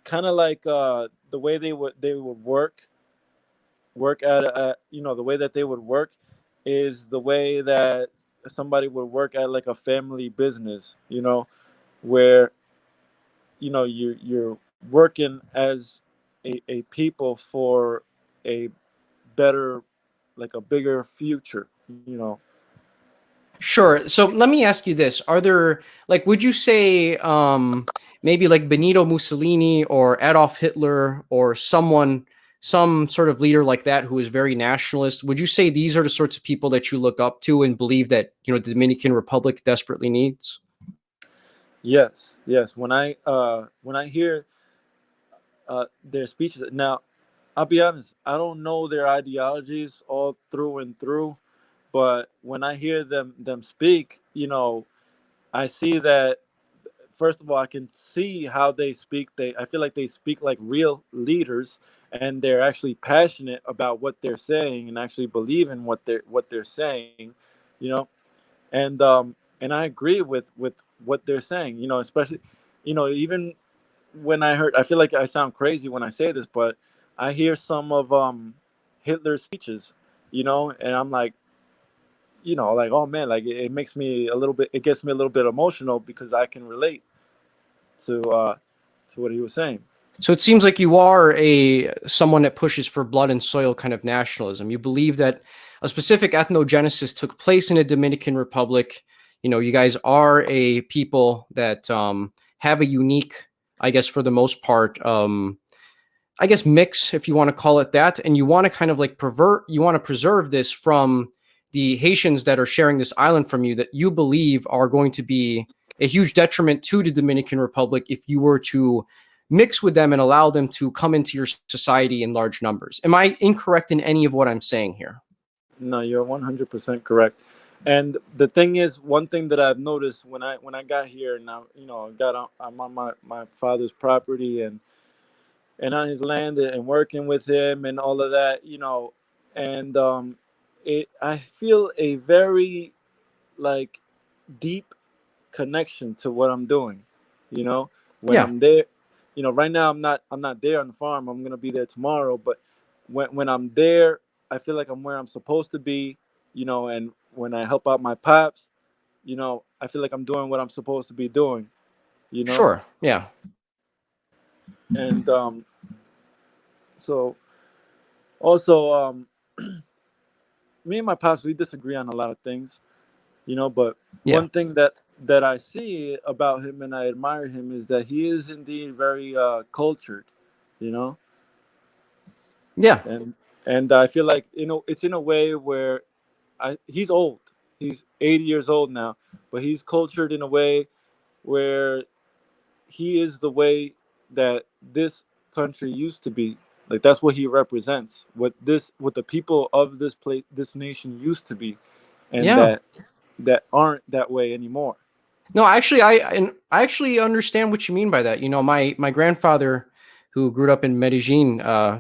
kind of like the way they would work at the way that they would work is the way that somebody would work at like a family business, where you're working as a people for a better, like a bigger future. Sure. So let me ask you this. Are there, like, would you say maybe like Benito Mussolini or Adolf Hitler or some sort of leader like that who is very nationalist? Would you say these are the sorts of people that you look up to and believe that, the Dominican Republic desperately needs? Yes. When I hear their speeches now, I'll be honest, I don't know their ideologies all through and through, but when I hear them speak, I see that, first of all, I can see how they speak. I feel like they speak like real leaders, and they're actually passionate about what they're saying and actually believe in what they're saying, you know. And I agree with what they're saying, especially, even when I feel like I sound crazy when I say this, but I hear some of Hitler's speeches, and I'm like, like, oh man, like it makes me a little bit, it gets me a little bit emotional because I can relate to what he was saying. So it seems like you are someone that pushes for blood and soil kind of nationalism. You believe that a specific ethnogenesis took place in the Dominican Republic. You guys are a people that have a unique, I guess, for the most part, I guess, mix, if you want to call it that, and you want to kind of like you want to preserve this from the Haitians that are sharing this island from you, that you believe are going to be a huge detriment to the Dominican Republic if you were to mix with them and allow them to come into your society in large numbers. Am I incorrect in any of what I'm saying here? No, you're 100% correct. And the thing is, one thing that I've noticed when I got here, and now, I'm on my father's property, and on his land, and working with him and all of that, and I feel a very, like, deep connection to what I'm doing. You know, when Yeah, I'm there, right now I'm not there on the farm. I'm gonna be there tomorrow, but when I'm there, I feel like I'm where I'm supposed to be. And when I help out my pops, I feel like I'm doing what I'm supposed to be doing. You know, sure. Yeah. and so also, me and my pops, we disagree on a lot of things. But Yeah. one thing that I see about him and I admire him is that he is indeed very cultured, you know, Yeah. and I feel like, it's in a way where he's old, he's 80 years old now, but he's cultured in a way where he is the way that this country used to be. Like, that's what he represents, what the people of this place, this nation used to be, and Yeah. that aren't that way anymore. No, actually, I actually understand what you mean by that. My grandfather, who grew up in Medellin,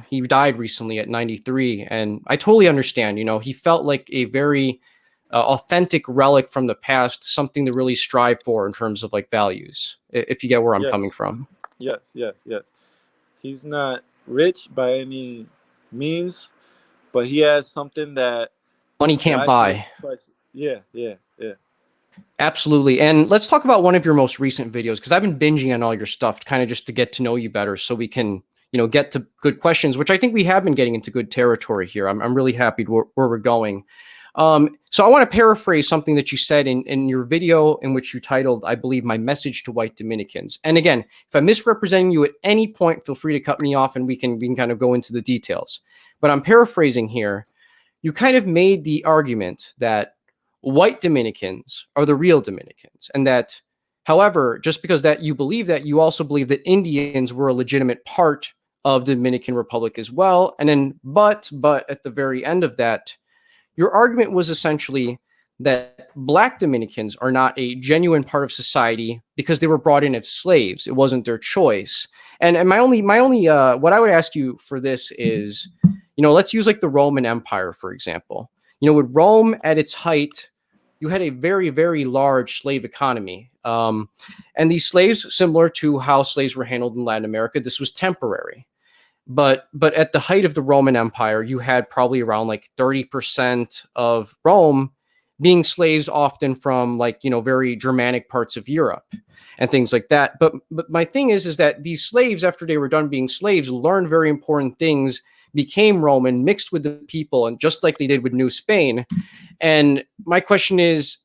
he died recently at 93, and I totally understand. He felt like a very authentic relic from the past, something to really strive for in terms of like values. If you get where I'm coming Yes, from, yes. He's not rich by any means, but he has something money that can't I feel is buy. priceless. Yeah. Absolutely. And let's talk about one of your most recent videos, because I've been binging on all your stuff, kind of just to get to know you better so we can, get to good questions, which I think we have been getting into good territory here. I'm really happy where we're going. So I want to paraphrase something that you said in your video, in which you titled, I believe, "My Message to White Dominicans." And again, if I'm misrepresenting you at any point, feel free to cut me off and we can kind of go into the details. But I'm paraphrasing here. You kind of made the argument that white Dominicans are the real Dominicans, and that, however, just because that you believe that, you also believe that Indians were a legitimate part of the Dominican Republic as well. And then, but at the very end of that, your argument was essentially that black Dominicans are not a genuine part of society because they were brought in as slaves. It wasn't their choice. And my only what I would ask you for this is, let's use like the Roman Empire, for example. With Rome at its height, you had a very, very large slave economy. And these slaves, similar to how slaves were handled in Latin America, this was temporary. But at the height of the Roman Empire, you had probably around like 30% of Rome being slaves, often from like, very Germanic parts of Europe and things like that. But my thing is that these slaves, after they were done being slaves, learned very important things, became Roman, mixed with the people, and just like they did with New Spain. And my question is,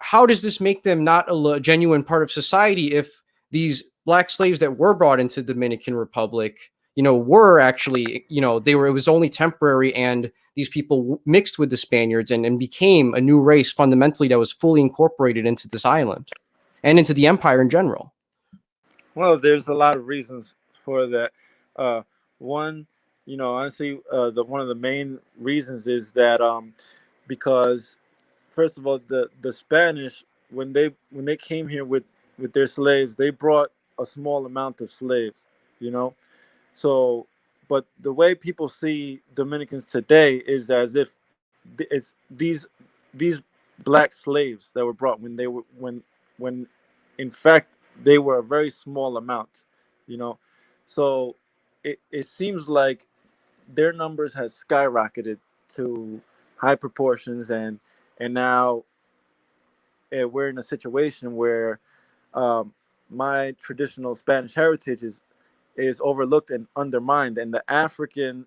how does this make them not a genuine part of society if these black slaves that were brought into the Dominican Republic, were actually, it was only temporary, and these people mixed with the Spaniards and became a new race fundamentally that was fully incorporated into this island and into the empire in general? Well, there's a lot of reasons for that. Uh, One, honestly, the one of the main reasons is that because first of all, the Spanish, when they came here with their slaves, they brought a small amount of slaves, you know. So, but the way people see Dominicans today is as if it's these black slaves that were brought when in fact they were a very small amount, you know. So it seems like their numbers has skyrocketed to high proportions, and now we're in a situation where um, my traditional Spanish heritage is overlooked and undermined, and the African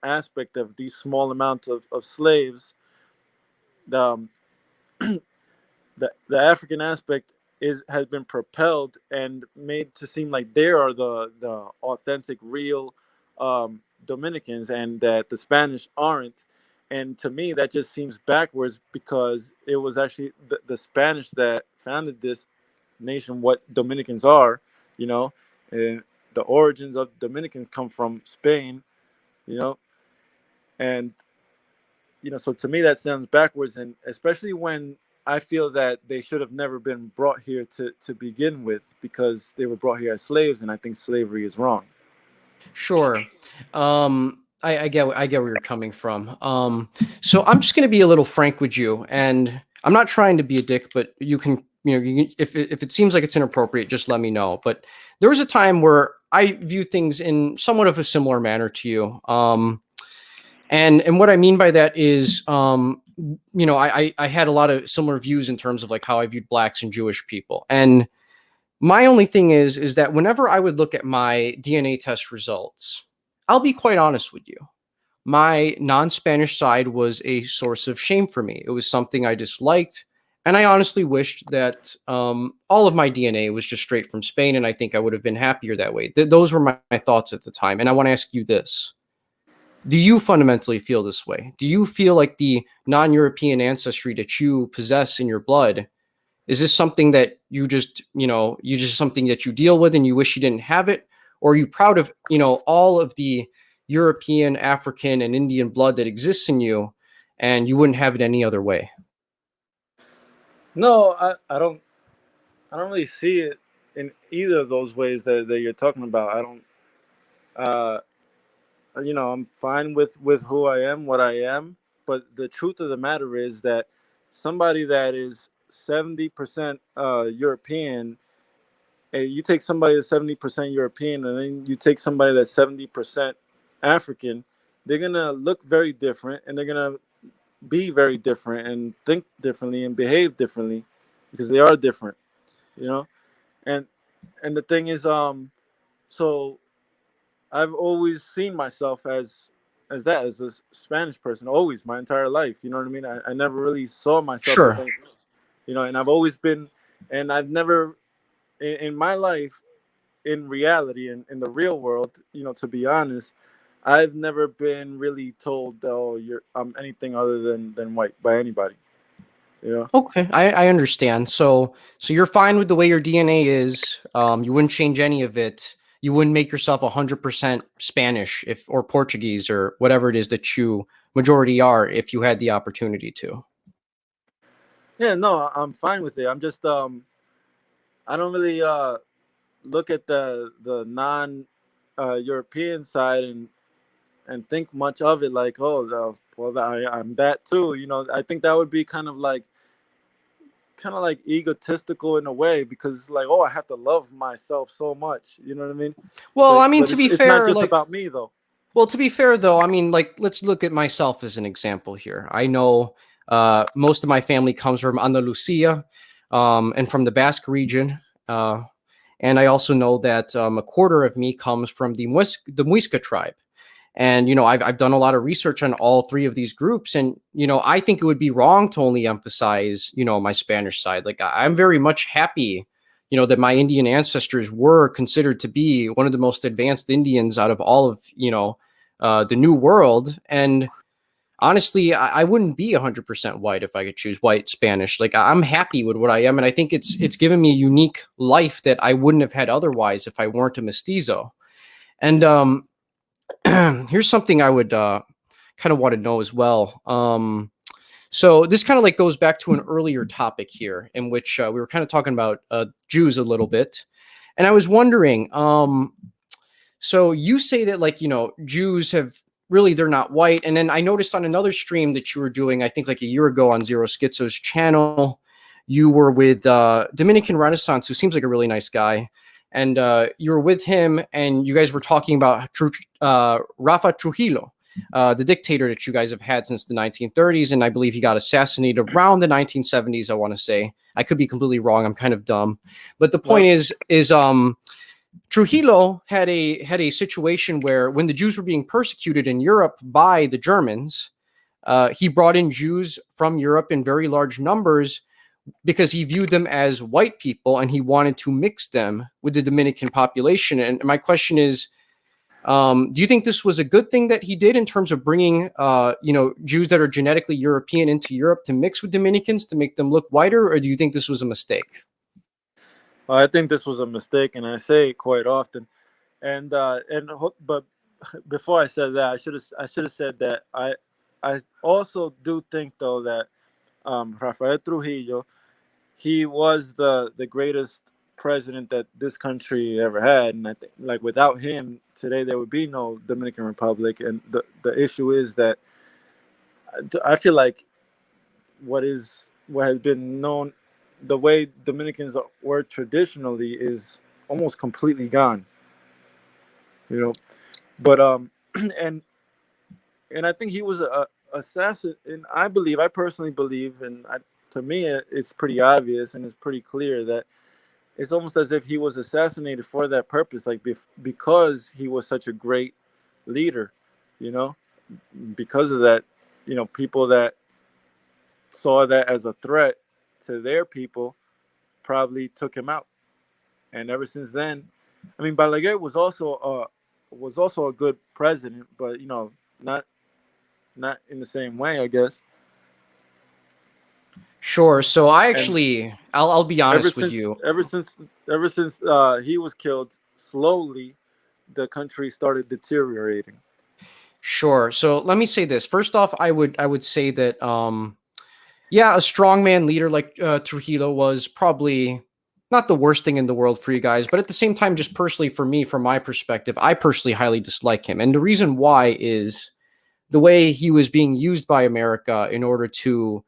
aspect of these small amounts of slaves, um, the African aspect has been propelled and made to seem like they are the authentic, real Dominicans, and that the Spanish aren't. And to me, that just seems backwards because it was actually the Spanish that founded this nation, what Dominicans are, you know, and the origins of Dominicans come from Spain, you know, and so to me that sounds backwards, and especially when I feel that they should have never been brought here to begin with, because they were brought here as slaves, and I think slavery is wrong. Sure. I get where you're coming from. So I'm just going to be a little frank with you, and I'm not trying to be a dick, but you can, if it seems like it's inappropriate, just let me know. But there was a time where I viewed things in somewhat of a similar manner to you. And what I mean by that is, I had a lot of similar views in terms of like how I viewed blacks and Jewish people. And my only thing is that whenever I would look at my DNA test results, I'll be quite honest with you. My non-Spanish side was a source of shame for me. It was something I disliked, and I honestly wished that all of my DNA was just straight from Spain, and I think I would have been happier that way. Those were my thoughts at the time, and I want to ask you this: do you fundamentally feel this way? Do you feel like the non-European ancestry that you possess in your blood, is this something that you just something that you deal with and you wish you didn't have it? Or are you proud of, all of the European, African, and Indian blood that exists in you, and you wouldn't have it any other way? No, I don't really see it in either of those ways that you're talking about. I don't uh I'm fine with who I am, what I am, but the truth of the matter is that somebody that is 70% European, you take somebody that's 70% European, and then you take somebody that's 70% African, they're gonna look very different, and they're gonna be very different, and think differently, and behave differently, because they are different, you know. And the thing is, so I've always seen myself as as that, as a Spanish person, always my entire life. You know what I mean? I never really saw myself as Sure. anything else. You know, and I've always been, and I've never in my life, in reality, in the real world, you know, to be honest, I've never been really told, "Oh, I'm anything other than white" by anybody. You know? Okay, I understand. So you're fine with the way your DNA is. You wouldn't change any of it. You wouldn't make yourself 100% Spanish if or Portuguese or whatever it is that you majority are if you had the opportunity to. Yeah, no, I'm fine with it. I'm just I don't really look at the non European side and think much of it like, oh, well, I'm that too. You know, I think that would be kind of like egotistical in a way, because it's like, oh, I have to love myself so much. You know what I mean? Well, I mean, But to be it's not fair, just like, about me though. well, to be fair though, I mean, like, let's look at myself as an example here. I know most of my family comes from Andalusia, and from the Basque region. Uh, and I also know that a quarter of me comes from the Muisca tribe. And I've done a lot of research on all three of these groups, and I think it would be wrong to only emphasize my Spanish side. Like I'm very much happy, that my Indian ancestors were considered to be one of the most advanced Indians out of all of the New World. And honestly, I wouldn't be 100% white if I could choose white Spanish. Like I'm happy with what I am, and I think it's given me a unique life that I wouldn't have had otherwise if I weren't a mestizo. And here's something I would kind of want to know as well. So this kind of like goes back to an earlier topic here, in which we were kind of talking about Jews a little bit, and I was wondering. So you say that like Jews have really they're not white, and then I noticed on another stream that you were doing, I think like a year ago on Zero Schizo's channel, you were with Dominican Renaissance, who seems like a really nice guy, and you were with him, and you guys were talking about Rafa Trujillo, the dictator that you guys have had since the 1930s, and I believe he got assassinated around the 1970s. I want to say I could be completely wrong. I'm kind of dumb, but the point Well, is Trujillo had a situation where when the Jews were being persecuted in Europe by the Germans, he brought in Jews from Europe in very large numbers because he viewed them as white people and he wanted to mix them with the Dominican population. And my question is, do you think this was a good thing that he did in terms of bringing, Jews that are genetically European into Europe to mix with Dominicans to make them look whiter, or do you think this was a mistake? I think this was a mistake, and I say it quite often. But before I said that, I should have said that I also do think though that Rafael Trujillo, he was the greatest president that this country ever had, and I think like without him today there would be no Dominican Republic. And the issue is that I feel like what has been known, the way Dominicans were traditionally, is almost completely gone. You know, but and and I think he was a assassin. And I personally believe, and to me, it's pretty obvious and it's pretty clear that it's almost as if he was assassinated for that purpose, like because he was such a great leader. You know, because of that, people that saw that as a threat to their people probably took him out. And ever since then, I mean, Balaguer was also a good president, but not in the same way, I guess. Sure. So I And actually, I'll be ever honest with since, you. ever since, he was killed, slowly the country started deteriorating. Sure. So let me say this. First off, I would say that yeah, a strongman leader like Trujillo was probably not the worst thing in the world for you guys, but at the same time, just personally for me, from my perspective, I personally highly dislike him, and the reason why is the way he was being used by America in order to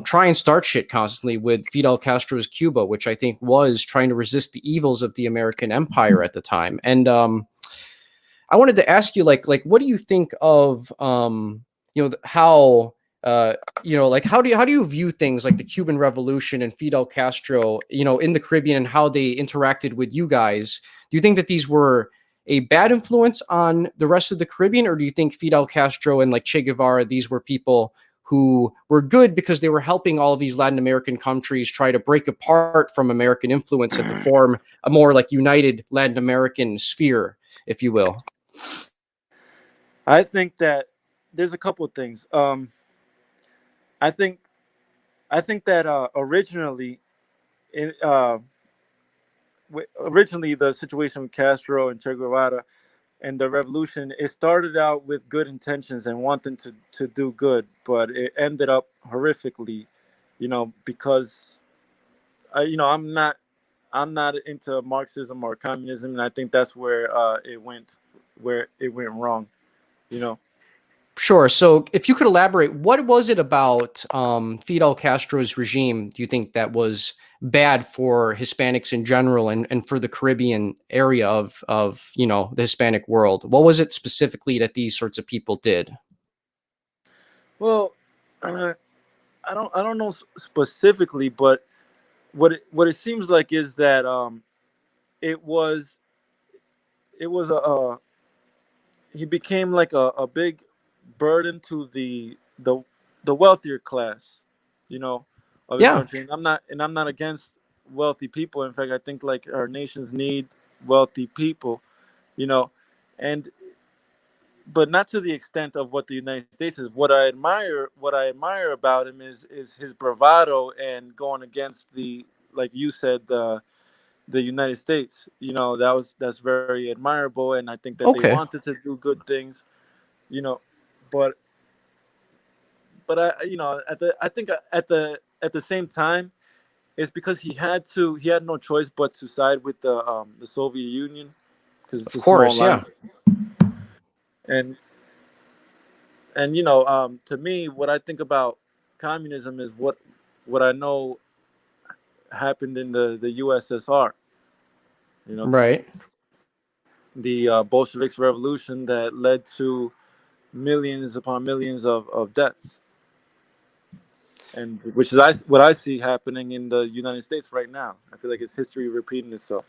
try and start shit constantly with Fidel Castro's Cuba, which I think was trying to resist the evils of the American empire at the time. And I wanted to ask you, like, what do you think of, how, like, how do you view things like the Cuban Revolution and Fidel Castro, in the Caribbean and how they interacted with you guys? Do you think that these were a bad influence on the rest of the Caribbean, or do you think Fidel Castro and like Che Guevara, these were people who were good because they were helping all of these Latin American countries try to break apart from American influence and to form a more like united Latin American sphere, if you will? I think that there's a couple of things. I think I think that originally, in, originally the situation with Castro and Che Guevara and the revolution, it started out with good intentions and wanting to do good, but it ended up horrifically, because I'm not into Marxism or communism, and I think that's where it went wrong. You know. Sure. So, if you could elaborate, what was it about Fidel Castro's regime do you think that was bad for Hispanics in general and for the Caribbean area of the Hispanic world? What was it specifically that these sorts of people did? Well, uh, I don't know specifically, but what it seems like is that it was it was a he became like a big burden to the wealthier class, you know, of his Yeah. country. And I'm not against wealthy people. In fact, I think like our nations need wealthy people, you know, and but not to the extent of what the United States is. What I admire about him is his bravado and going against like you said, the United States. That's very admirable, and I think that they Okay. wanted to do good things. You know, but I think at the same time, it's because he had no choice but to side with the Soviet Union because it's Of a small course. line. Yeah. and to me, what I think about communism is what I know happened in the USSR. You know, Right. the Bolsheviks revolution that led to millions upon millions of deaths, and which is what I see happening in the United States right now. I feel like it's history repeating itself.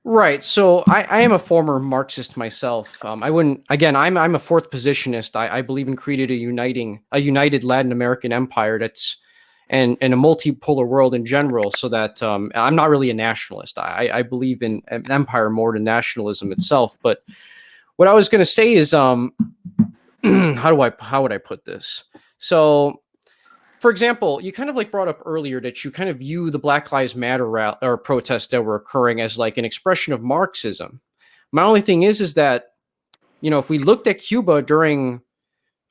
Right. So I am a former Marxist myself. I wouldn't again. I'm a fourth positionist. I believe in creating a united Latin American empire that's and a multipolar world in general. So that I'm not really a nationalist. I believe in an empire more than nationalism itself. But what I was going to say is how would I put this? So for example, you kind of like brought up earlier that you kind of view the Black Lives Matter or protests that were occurring as like an expression of Marxism. My only thing is that if we looked at Cuba during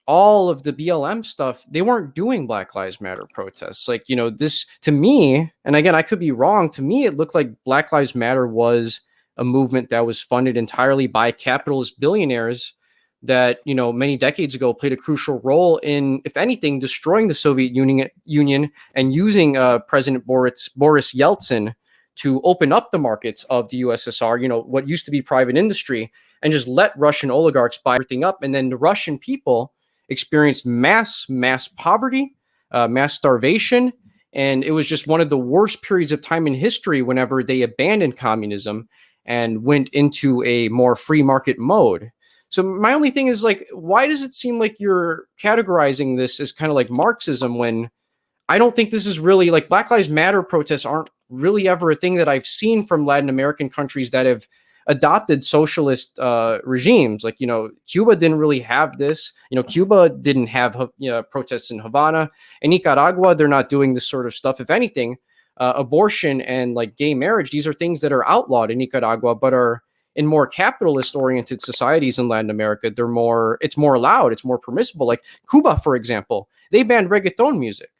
all of the BLM stuff, they weren't doing Black Lives Matter protests. Like this to me, and again I could be wrong. To me, it looked like Black Lives Matter was a movement that was funded entirely by capitalist billionaires that many decades ago played a crucial role in, if anything, destroying the Soviet Union and using President Boris Yeltsin to open up the markets of the USSR. What used to be private industry, and just let Russian oligarchs buy everything up, and then the Russian people experienced mass poverty, mass starvation, and it was just one of the worst periods of time in history whenever they abandoned communism and went into a more free market mode. So my only thing is like, why does it seem like you're categorizing this as kind of like Marxism when I don't think this is really like Black Lives Matter protests aren't really ever a thing that I've seen from Latin American countries that have adopted socialist regimes. Like, Cuba didn't really have this. Cuba didn't have protests in Havana. In Nicaragua, they're not doing this sort of stuff. If anything, abortion and like gay marriage, these are things that are outlawed in Nicaragua, but are in more capitalist oriented societies in Latin America. It's more allowed. It's more permissible. Like Cuba, for example, they banned reggaeton music.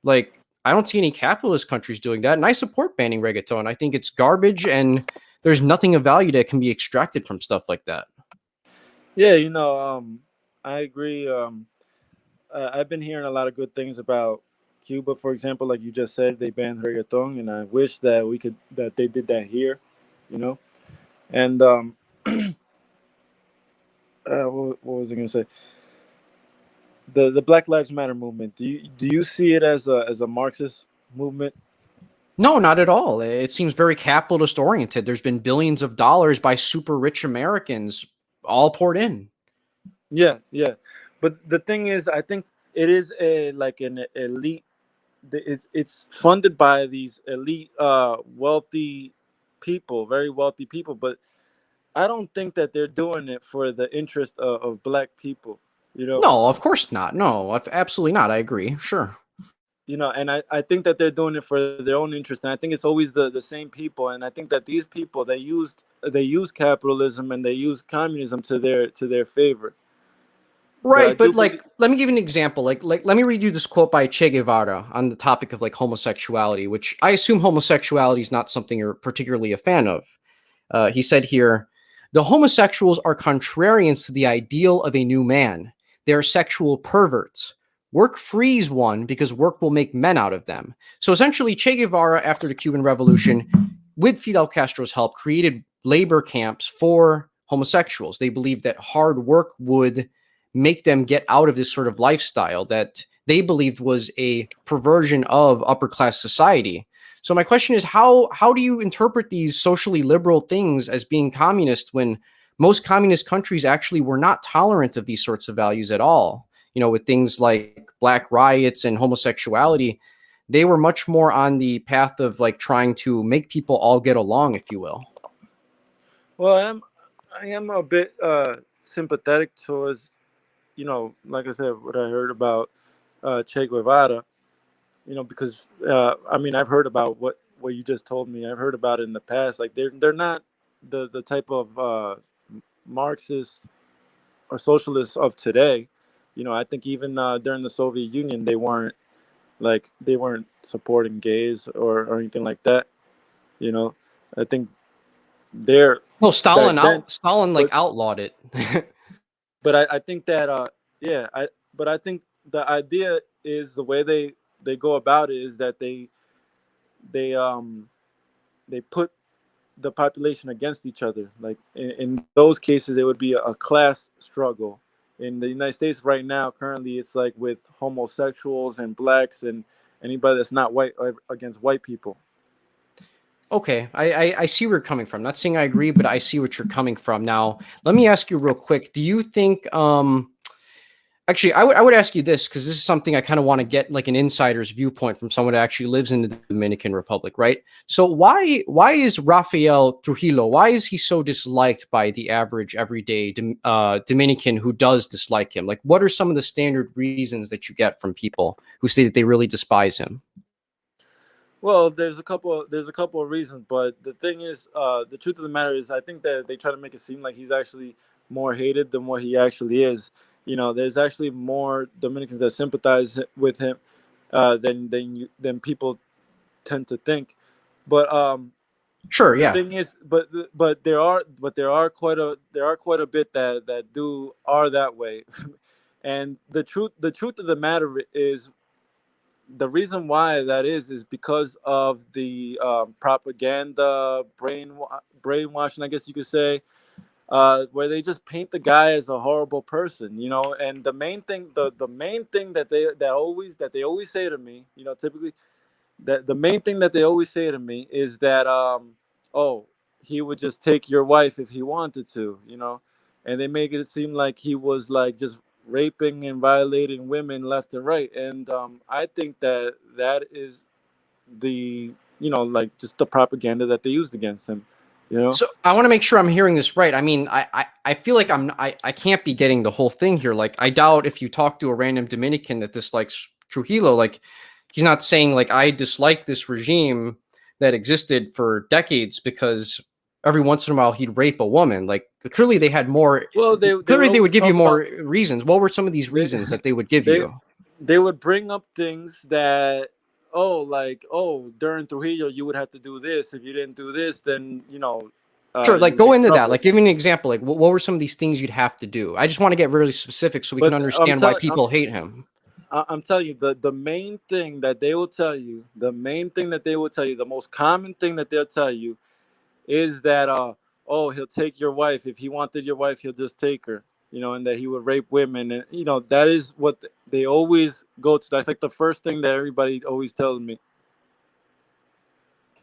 Like, I don't see any capitalist countries doing that, and I support banning reggaeton. I think it's garbage, and there's nothing of value that can be extracted from stuff like that. Yeah, I agree. I've been hearing a lot of good things about Cuba, for example, like you just said, they banned reggaeton, and I wish that they did that here, you know. And what was I going to say? The Black Lives Matter movement. Do you see it as a Marxist movement? No, not at all. It seems very capitalist oriented. There's been billions of dollars by super rich Americans all poured in. Yeah, yeah. But the thing is, I think it is a like an elite. It's funded by these elite, wealthy people, very wealthy people. But I don't think that they're doing it for the interest of black people. You know, No, of course not. No, absolutely not. I agree. Sure. and I think that they're doing it for their own interest, and I think it's always the same people, and I think that these people they use capitalism and they use communism to their favor. But I Right, do but believe. like, let me give you an example. Let me read you this quote by Che Guevara on the topic of like homosexuality, which I assume homosexuality is not something you're particularly a fan of. He said here, the homosexuals are contrarians to the ideal of a new man. They are sexual perverts. Work frees one because work will make men out of them. So essentially, Che Guevara, after the Cuban Revolution, with Fidel Castro's help, created labor camps for homosexuals. They believed that hard work would make them get out of this sort of lifestyle that they believed was a perversion of upper class society. So my question is, how do you interpret these socially liberal things as being communist when most communist countries actually were not tolerant of these sorts of values at all? You know, with things like black riots and homosexuality, they were much more on the path of like trying to make people all get along, if you will. Well, I am a bit sympathetic towards, like I said, what I heard about Che Guevara. Because I mean, I've heard about what you just told me. I've heard about it in the past. Like they're not the type of Marxists or socialists of today. I think even during the Soviet Union, they weren't supporting gays or anything like that. You know, I think they're Well, back then, Stalin like but outlawed it. I think that yeah, I think the idea is the way they go about it is that they um they put the population against each other. Like in those cases, it would be a class struggle. In the United States right now, currently, it's like with homosexuals and blacks and anybody that's not white against white people. Okay, I see where you're coming from. Not saying I agree, but I see what you're coming from. Now, let me ask you real quick. Do you think actually I would ask you this because this is something I kind of want to get like an insider's viewpoint from someone that actually lives in the Dominican Republic, right? So why is Rafael Trujillo, why is he so disliked by the average everyday Dominican who does dislike him? Like what are some of the standard reasons that you get from people who say that they really despise him? Well, there's a couple of reasons, but the thing is, the truth of the matter is, I think that they try to make it seem like he's actually more hated than what he actually is. There's actually more Dominicans that sympathize with him than people tend to think. But Sure, the yeah. thing is, there are quite a bit that do are that way. And the truth of the matter is the reason why that is because of the propaganda, brainwashing, I guess you could say, where they just paint the guy as a horrible person, And the main thing that they always say to me, typically that the main thing that they always say to me is that oh, he would just take your wife if he wanted to, and they make it seem like he was like just raping and violating women left and right, and I think that is the like just the propaganda that they used against him, you know. So I want to make sure I'm hearing this right. I mean, I feel like I can't be getting the whole thing here. Like I doubt if you talk to a random Dominican that dislikes Trujillo, like he's not saying like I dislike this regime that existed for decades because every once in a while he'd rape a woman. Like clearly they had more. Well, they would Clearly they would always give you talk about more reasons. What were some of these they reasons that they would give they you? they would bring up things that, like, during Trujillo you would have to do this. If you didn't do this, then Sure, you like would go get in into that. trouble. Like give me an example. Like what were some of these things you'd have to do? I just want to get really specific so we can But understand why people hate him. I'm telling you, the main thing that they will tell you, the most common thing that they'll tell you is that oh, he'll take your wife. If he wanted your wife, he'll just take her. And that he would rape women, and that is what they always go to. That's like the first thing that everybody always tells me.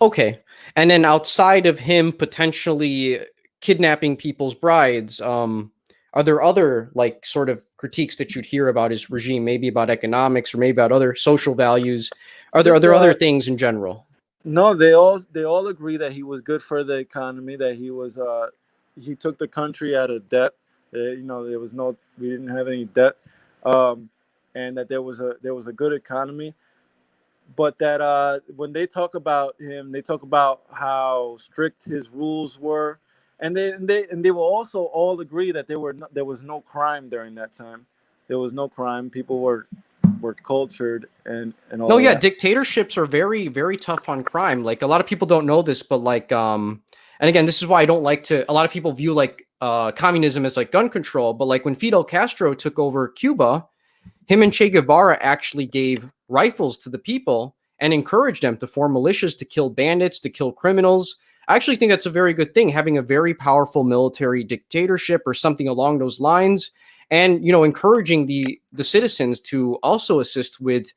Okay. And then outside of him potentially kidnapping people's brides, are there other like sort of critiques that you'd hear about his regime, maybe about economics or maybe about other social values? Are Just there other things in general? no, they all agree that he was good for the economy, that he took the country out of debt. There was no we didn't have any debt, um, and that there was a good economy. But that when they talk about him, they talk about how strict his rules were, and they will also all agree that there was no crime during that time. There was no crime. People were cultured and No, all of yeah, that. dictatorships are very, very tough on crime. Like a lot of people don't know this, but like, and again, this is why I don't like to. A lot of people view like communism as like gun control, but like when Fidel Castro took over Cuba, him and Che Guevara actually gave rifles to the people and encouraged them to form militias to kill bandits, to kill criminals. I actually think that's a very good thing, having a very powerful military dictatorship or something along those lines, and encouraging the citizens to also assist with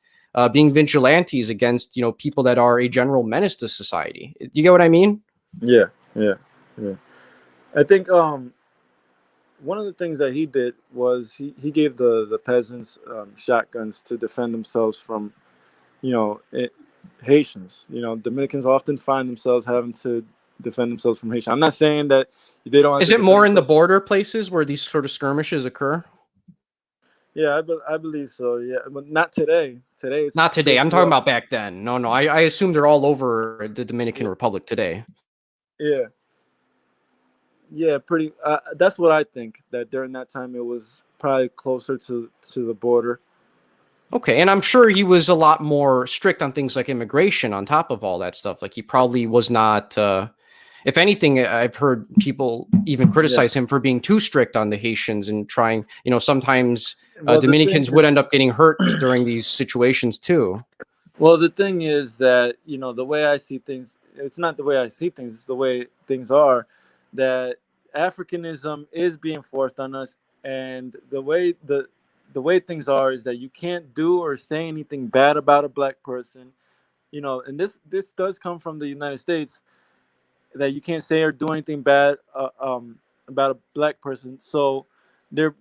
being vigilantes against people that are a general menace to society. Do you get what I mean? Yeah, yeah, yeah. I think one of the things that he did was he gave the peasants shotguns to defend themselves from you know it, Haitians. Dominicans often find themselves having to defend themselves from Haitians. I'm not saying that they don't have Is to it defend more in the themselves. border places where these sort of skirmishes occur? Yeah, I believe so. Yeah, but not today. Today it's Not today. I'm basically talking all. about back then. No, no. I assume they're all over the Dominican Yeah, Republic today. yeah, yeah. Pretty. That's what I think. That during that time it was probably closer to the border. Okay, and I'm sure he was a lot more strict on things like immigration on top of all that stuff. Like he probably was not. If anything, I've heard people even Yeah. criticize him for being too strict on the Haitians and trying. Sometimes Well, the thing Dominicans would end is, up getting hurt during these situations too. well, the thing is that the way I see things, it's not the way I see things; it's the way things are. That Africanism is being forced on us, and the way things are is that you can't do or say anything bad about a black person. And this does come from the United States, that you can't say or do anything bad about a black person. So they're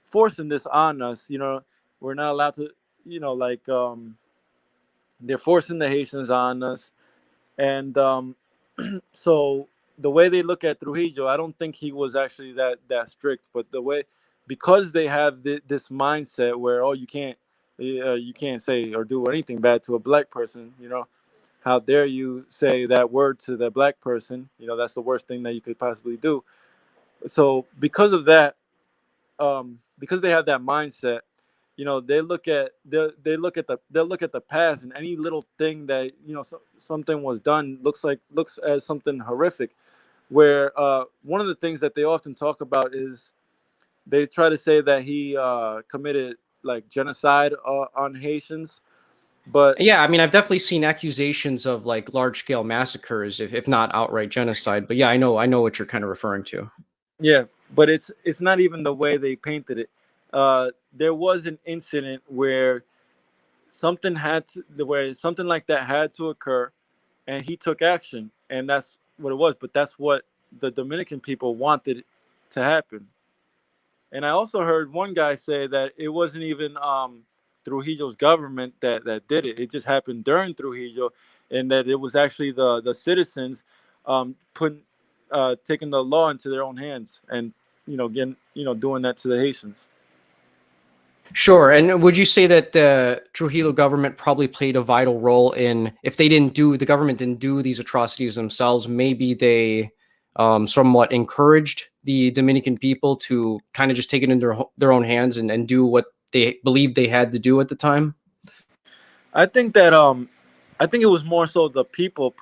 forcing this on us. We're not allowed to. Like they're forcing the Haitians on us, and so the way they look at Trujillo, I don't think he was actually that strict, but the way, because they have this mindset where, oh, you can't say or do anything bad to a black person. How dare you say that word to the black person? That's the worst thing that you could possibly do. So because of that, because they have that mindset, they'll look at the past, and any little thing that something was done looks as something horrific. Where one of the things that they often talk about is, they try to say that he committed like genocide on Haitians, but Yeah, I mean, I've definitely seen accusations of like large scale massacres, if not outright genocide. But yeah, I know what you're kind of referring to. yeah, but it's not even the way they painted it. There was an incident where something like that had to occur, and he took action, and that's what it was. But that's what the Dominican people wanted to happen. And I also heard one guy say that it wasn't even Trujillo's government that did it. It just happened during Trujillo, and that it was actually the citizens putting taking the law into their own hands, and getting doing that to the Haitians. Sure. And would you say that the Trujillo government probably played a vital role in, if the government didn't do these atrocities themselves, maybe they somewhat encouraged the Dominican people to kind of just take it in their own hands and do what they believed they had to do at the time? I think that I think it was more so the people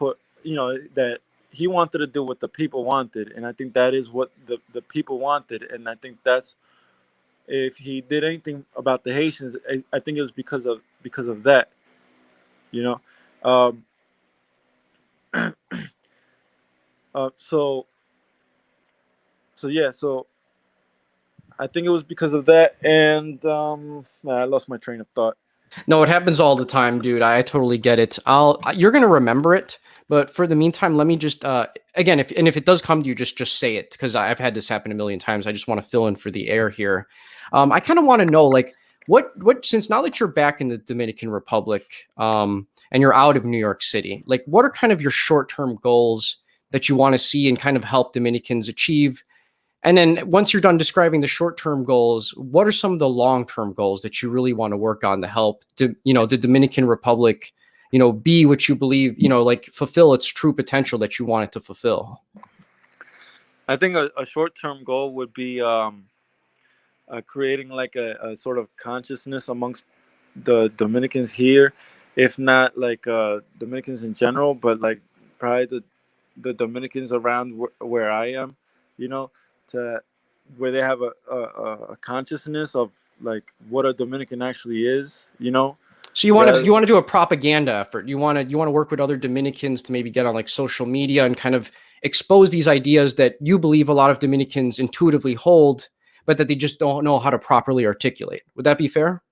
that he wanted to do what the people wanted, and I think that is what the people wanted, and I think that's, if he did anything about the Haitians, I think it was because of that, you know. Um, so yeah, so I think it was because of that, and I lost my train of thought. No, it happens all the time, dude. I totally get it. You're gonna remember it But for the meantime, let me just again, if it does come to you, just say it, because I've had this happen a million times. I just want to fill in for the air here. I kind of want to know, like, what since now that you're back in the Dominican Republic, and you're out of New York City, like, what are kind of your short term goals that you want to see and kind of help Dominicans achieve? And then once you're done describing the short-term goals, what are some of the long-term goals that you really want to work on to help to, the Dominican Republic, be what you believe, like fulfill its true potential that you want it to fulfill? I think a short term goal would be creating like a sort of consciousness amongst the Dominicans here, if not like Dominicans in general, but like probably the Dominicans around where I am, you know, to where they have a consciousness of like what a Dominican actually is, So you want to rather. you want to do a propaganda effort. You want to work with other Dominicans to maybe get on like social media and kind of expose these ideas that you believe a lot of Dominicans intuitively hold, but that they just don't know how to properly articulate. Would that be fair?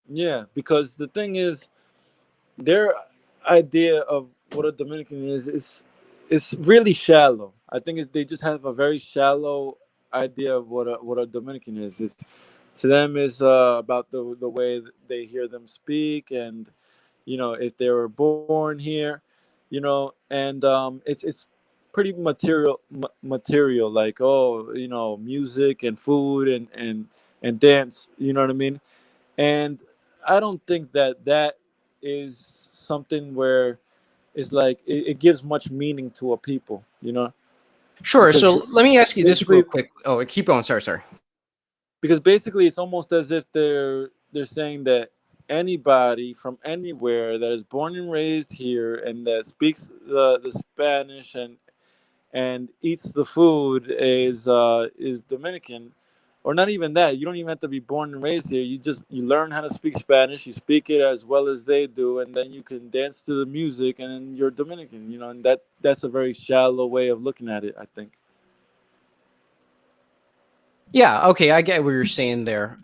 Yeah, because the thing is, their idea of what a Dominican is really shallow. I think they just have a very shallow idea of what a Dominican is. It's to them is about the way that they hear them speak, and if they were born here, and it's pretty material, like, oh, music and food and dance. You know what I mean? And I don't think that is something where it's like it gives much meaning to a people, Sure. because So let me ask you this real basically quick. Oh, keep going. Sorry. it's almost as if they're saying that anybody from anywhere that is born and raised here and that speaks the Spanish and eats the food is Dominican, or not even that. You don't even have to be born and raised here. You learn how to speak Spanish. You speak it as well as they do, and then you can dance to the music, and then you're Dominican. And that's a very shallow way of looking at it, I think. Yeah, okay, I get what you're saying there.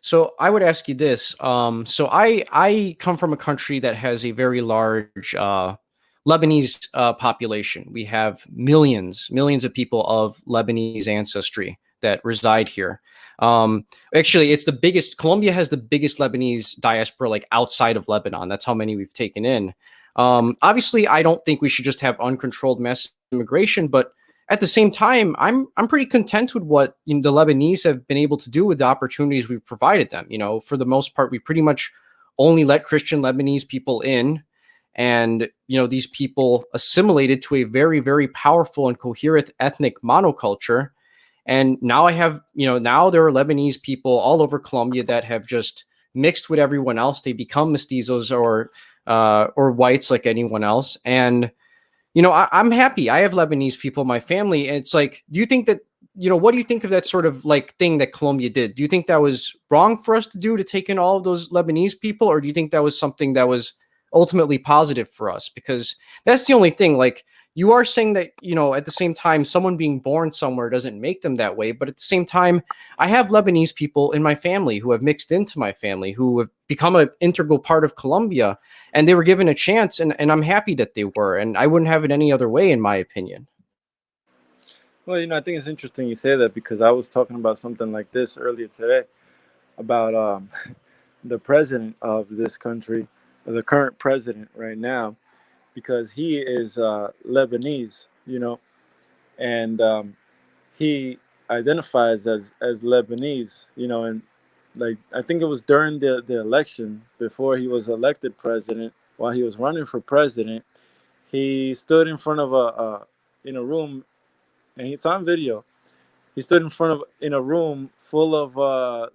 So I would ask you this. So I come from a country that has a very large Lebanese population. We have millions of people of Lebanese ancestry that reside here. Actually, it's the biggest. Colombia has the biggest Lebanese diaspora, like, outside of Lebanon. That's how many we've taken in. Obviously, I don't think we should just have uncontrolled mass immigration, but at the same time, I'm pretty content with what, the Lebanese have been able to do with the opportunities we've provided them. For the most part, we pretty much only let Christian Lebanese people in, and these people assimilated to a very, very powerful and coherent ethnic monoculture. And now now there are Lebanese people all over Colombia that have just mixed with everyone else. They become mestizos, or whites like anyone else, and I'm happy. I have Lebanese people in my family. And it's like, do you think that, what do you think of that sort of like thing that Colombia did? Do you think that was wrong for us to do, to take in all of those Lebanese people? Or do you think that was something that was ultimately positive for us? Because that's the only thing. Like, you are saying that, at the same time, someone being born somewhere doesn't make them that way. But at the same time, I have Lebanese people in my family who have mixed into my family, who have become an integral part of Colombia, and they were given a chance, and I'm happy that they were, and I wouldn't have it any other way, in my opinion. Well, I think it's interesting you say that because I was talking about something like this earlier today about the president of this country, the current president right now, because he is Lebanese, and he identifies as Lebanese, and like I think it was during the election before he was elected president, while he was running for president, he stood in front of a in a room, and it's on video. He stood in a room full of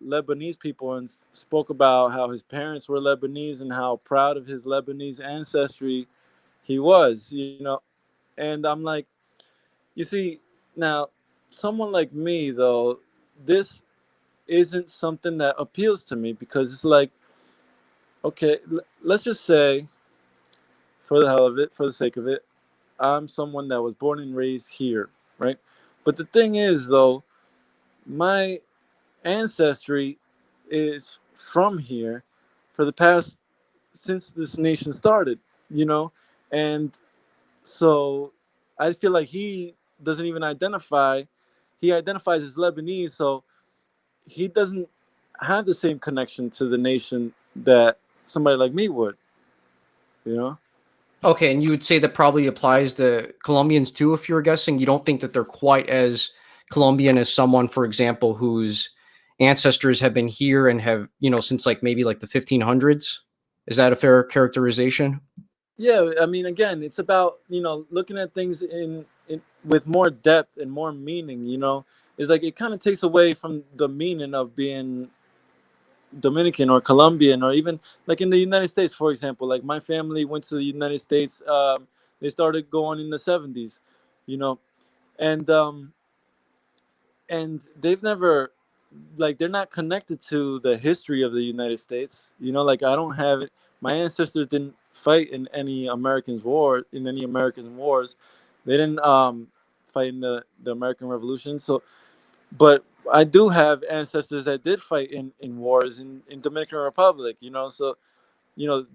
Lebanese people and spoke about how his parents were Lebanese and how proud of his Lebanese ancestry he was, And I'm like, you see, now someone like me though, this isn't something that appeals to me because it's like, okay, let's just say, for the hell of it, for the sake of it, I'm someone that was born and raised here, right? But the thing is, though, my ancestry is from here for the past since this nation started, you know, And so I feel like he doesn't even identify. He identifies as Lebanese, so he doesn't have the same connection to the nation that somebody like me would. You know? Okay, and you would say that probably applies to Colombians too, if you were guessing. You don't think that they're quite as Colombian as someone, for example, whose ancestors have been here and have, since like maybe like the 1500s? Is that a fair characterization? Yeah, I mean, again, it's about looking at things in with more depth and more meaning. It's like it kind of takes away from the meaning of being Dominican or Colombian, or even like in the United States, for example. Like my family went to the United States. They started going in the '70s, you know, and they've never, like, they're not connected to the history of the United States. Like I don't have it. My ancestors didn't fight in any American wars. They didn't fight in the American Revolution. So, but I do have ancestors that did fight in wars in Dominican Republic. So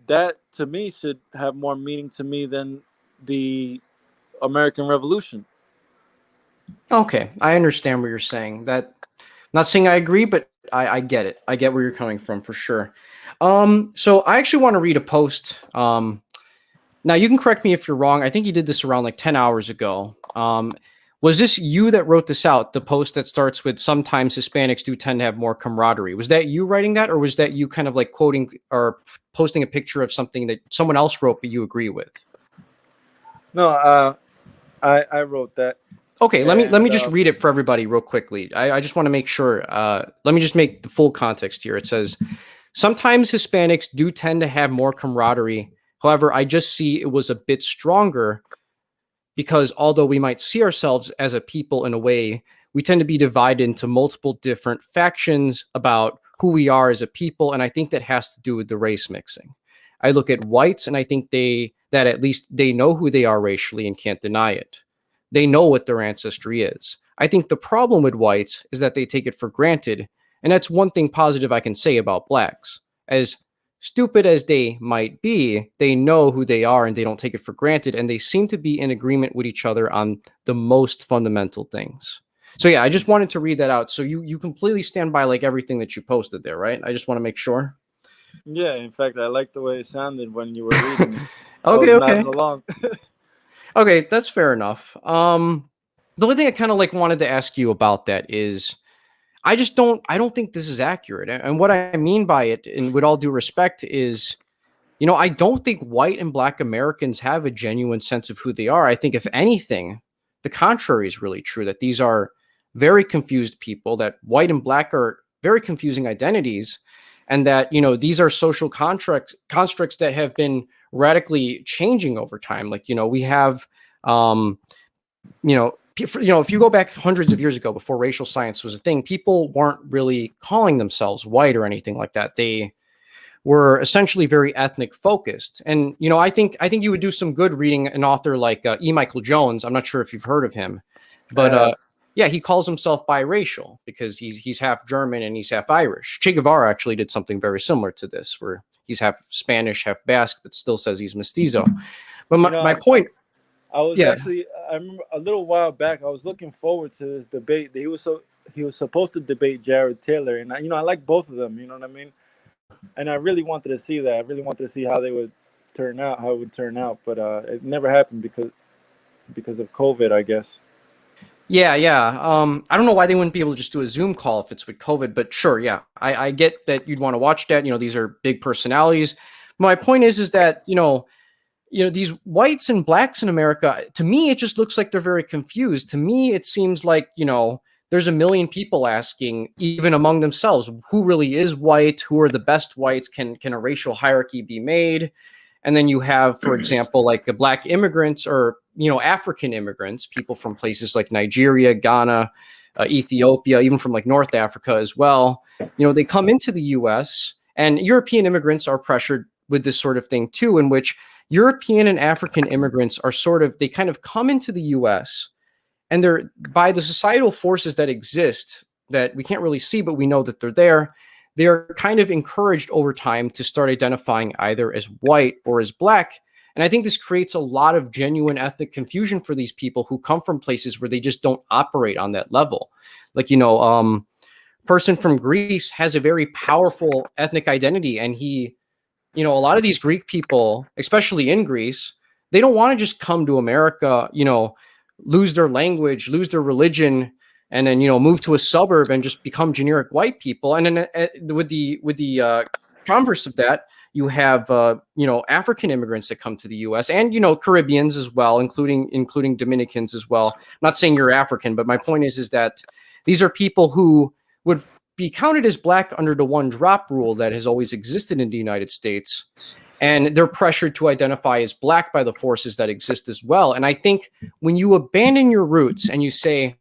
that to me should have more meaning to me than the American Revolution. Okay, I understand what you're saying. That not saying I agree, but I get it. I get where you're coming from for sure. So I actually want to read a post. Now you can correct me if you're wrong. I think you did this around like 10 hours ago. Was this you that wrote this out? The post that starts with "Sometimes Hispanics do tend to have more camaraderie." Was that you writing that, or was that you kind of like quoting or posting a picture of something that someone else wrote but you agree with? No, I wrote that, Okay, let me and just read it for everybody real quickly. I just want to make sure. Let me just make the full context here. It says, "Sometimes Hispanics do tend to have more camaraderie. However, I just see it was a bit stronger because although we might see ourselves as a people in a way, we tend to be divided into multiple different factions about who we are as a people, and I think that has to do with the race mixing. I look at whites and I think that at least they know who they are racially and can't deny it. They know what their ancestry is. I think the problem with whites is that they take it for granted, and that's one thing positive I can say about blacks. As stupid as they might be, they know who they are and they don't take it for granted. And they seem to be in agreement with each other on the most fundamental things." So yeah, I just wanted to read that out. So you completely stand by like everything that you posted there, right? I just want to make sure. yeah, in fact, I liked the way it sounded when you were reading it. I was Okay, nodding okay. along. Okay, that's fair enough. The only thing I kind of like wanted to ask you about that is I don't think this is accurate. And what I mean by it, and with all due respect, is I don't think white and black Americans have a genuine sense of who they are. I think, if anything, the contrary is really true, that these are very confused people, that white and black are very confusing identities, and that, these are social constructs that have been radically changing over time. Like, we have, if you go back hundreds of years ago before racial science was a thing, people weren't really calling themselves white or anything like that. They were essentially very ethnic focused. And I think you would do some good reading an author like E. Michael Jones. I'm not sure if you've heard of him, I but have. yeah, he calls himself biracial because he's half German and he's half Irish. Che Guevara actually did something very similar to this, where he's half Spanish, half Basque, but still says he's mestizo. But You my know, point, I was yeah, actually, I remember a little while back, I was looking forward to this debate. He was supposed to debate Jared Taylor, and I like both of them. You know what I mean? And I really wanted to see that. I really wanted to see how they would turn out, how it would turn out, but it never happened because of COVID, I guess. yeah, yeah. I don't know why they wouldn't be able to just do a Zoom call if it's with COVID, but sure, yeah. I get that you'd want to watch that. These are big personalities. My point is that, these whites and blacks in America, to me, it just looks like they're very confused. To me, it seems like, there's a million people asking, even among themselves, who really is white? Who are the best whites? Can a racial hierarchy be made? And then you have, for example, like the black immigrants or, African immigrants, people from places like Nigeria, Ghana, Ethiopia, even from like North Africa as well. They come into the US, and European immigrants are pressured with this sort of thing too, in which European and African immigrants are they kind of come into the US, and they're, by the societal forces that exist that we can't really see, but we know that they're kind of encouraged over time to start identifying either as white or as black. And I think this creates a lot of genuine ethnic confusion for these people who come from places where they just don't operate on that level. Like, person from Greece has a very powerful ethnic identity, and a lot of these Greek people, especially in Greece, they don't want to just come to America, lose their language, lose their religion, and then move to a suburb and just become generic white people. And then with the converse of that, you have African immigrants that come to the U.S. and Caribbeans as well, including Dominicans as well. I'm not saying you're African, but my point is that these are people who would be counted as black under the one drop rule that has always existed in the United States. And they're pressured to identify as black by the forces that exist as well. And I think when you abandon your roots and you say,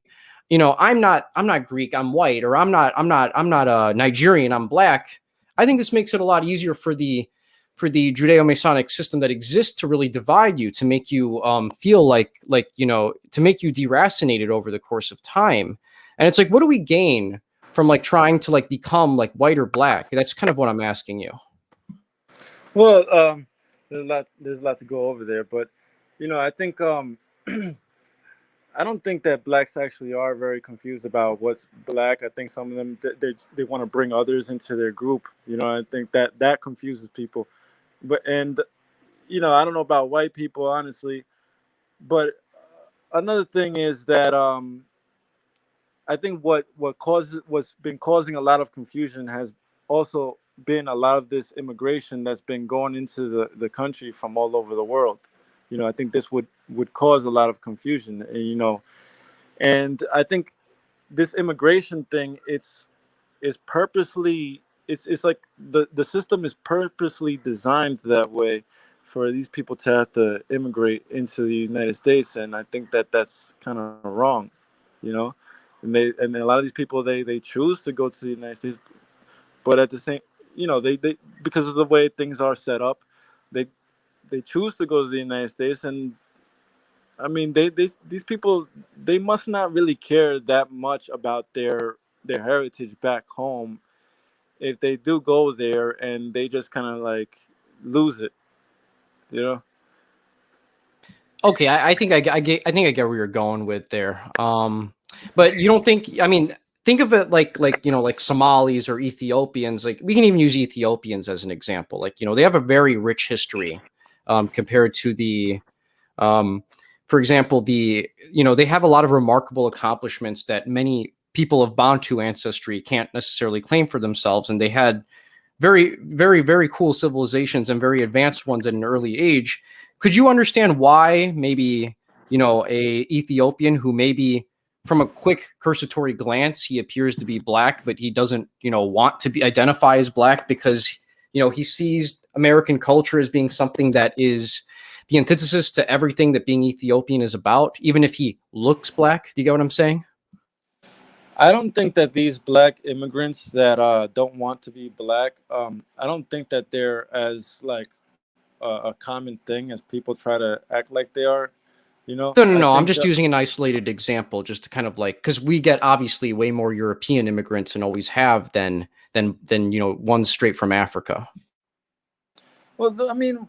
I'm not Greek, I'm white, or I'm not Nigerian, I'm black. I think this makes it a lot easier for the Judeo-Masonic system that exists to really divide you, to make you feel to make you deracinated over the course of time. And it's like, what do we gain from trying to become white or black? That's kind of what I'm asking you. Well, there's a lot to go over there, but I think I don't think that blacks actually are very confused about what's black. I think some of them they want to bring others into their group. I think that confuses people. But I don't know about white people honestly, but another thing is that I think what's been causing a lot of confusion has also been a lot of this immigration that's been going into the country from all over the world. I think this would cause a lot of confusion, and I think this immigration thing is purposely it's like the system is purposely designed that way for these people to have to immigrate into the United States, and I think that's kind of wrong, you know. And a lot of these people they choose to go to the United States, but at the same, they because of the way things are set up, they they choose to go to the United States, and I mean these people they must not really care that much about their heritage back home if they do go there and they just kind of like lose it, you know. Okay, I think I think I get where you're going with there. But you don't think? I mean, think of it like Somalis or Ethiopians. Like, we can even use Ethiopians as an example. They have a very rich history compared to um, for example, they have a lot of remarkable accomplishments that many people of Bantu ancestry can't necessarily claim for themselves, and they had very, very, very cool civilizations and very advanced ones at an early age. Could you understand why maybe, a Ethiopian who maybe from a quick cursory glance, he appears to be black, but he doesn't, want to be identify as black because, he sees American culture as being something that is the antithesis to everything that being Ethiopian is about, even if he looks black. Do you get what I'm saying? I don't think that these black immigrants that don't want to be black, I don't think that they're as like a common thing as people try to act like they are. No, no, I no. I'm think just using an isolated example just to kind of because we get obviously way more European immigrants and always have than ones straight from Africa. well, I mean,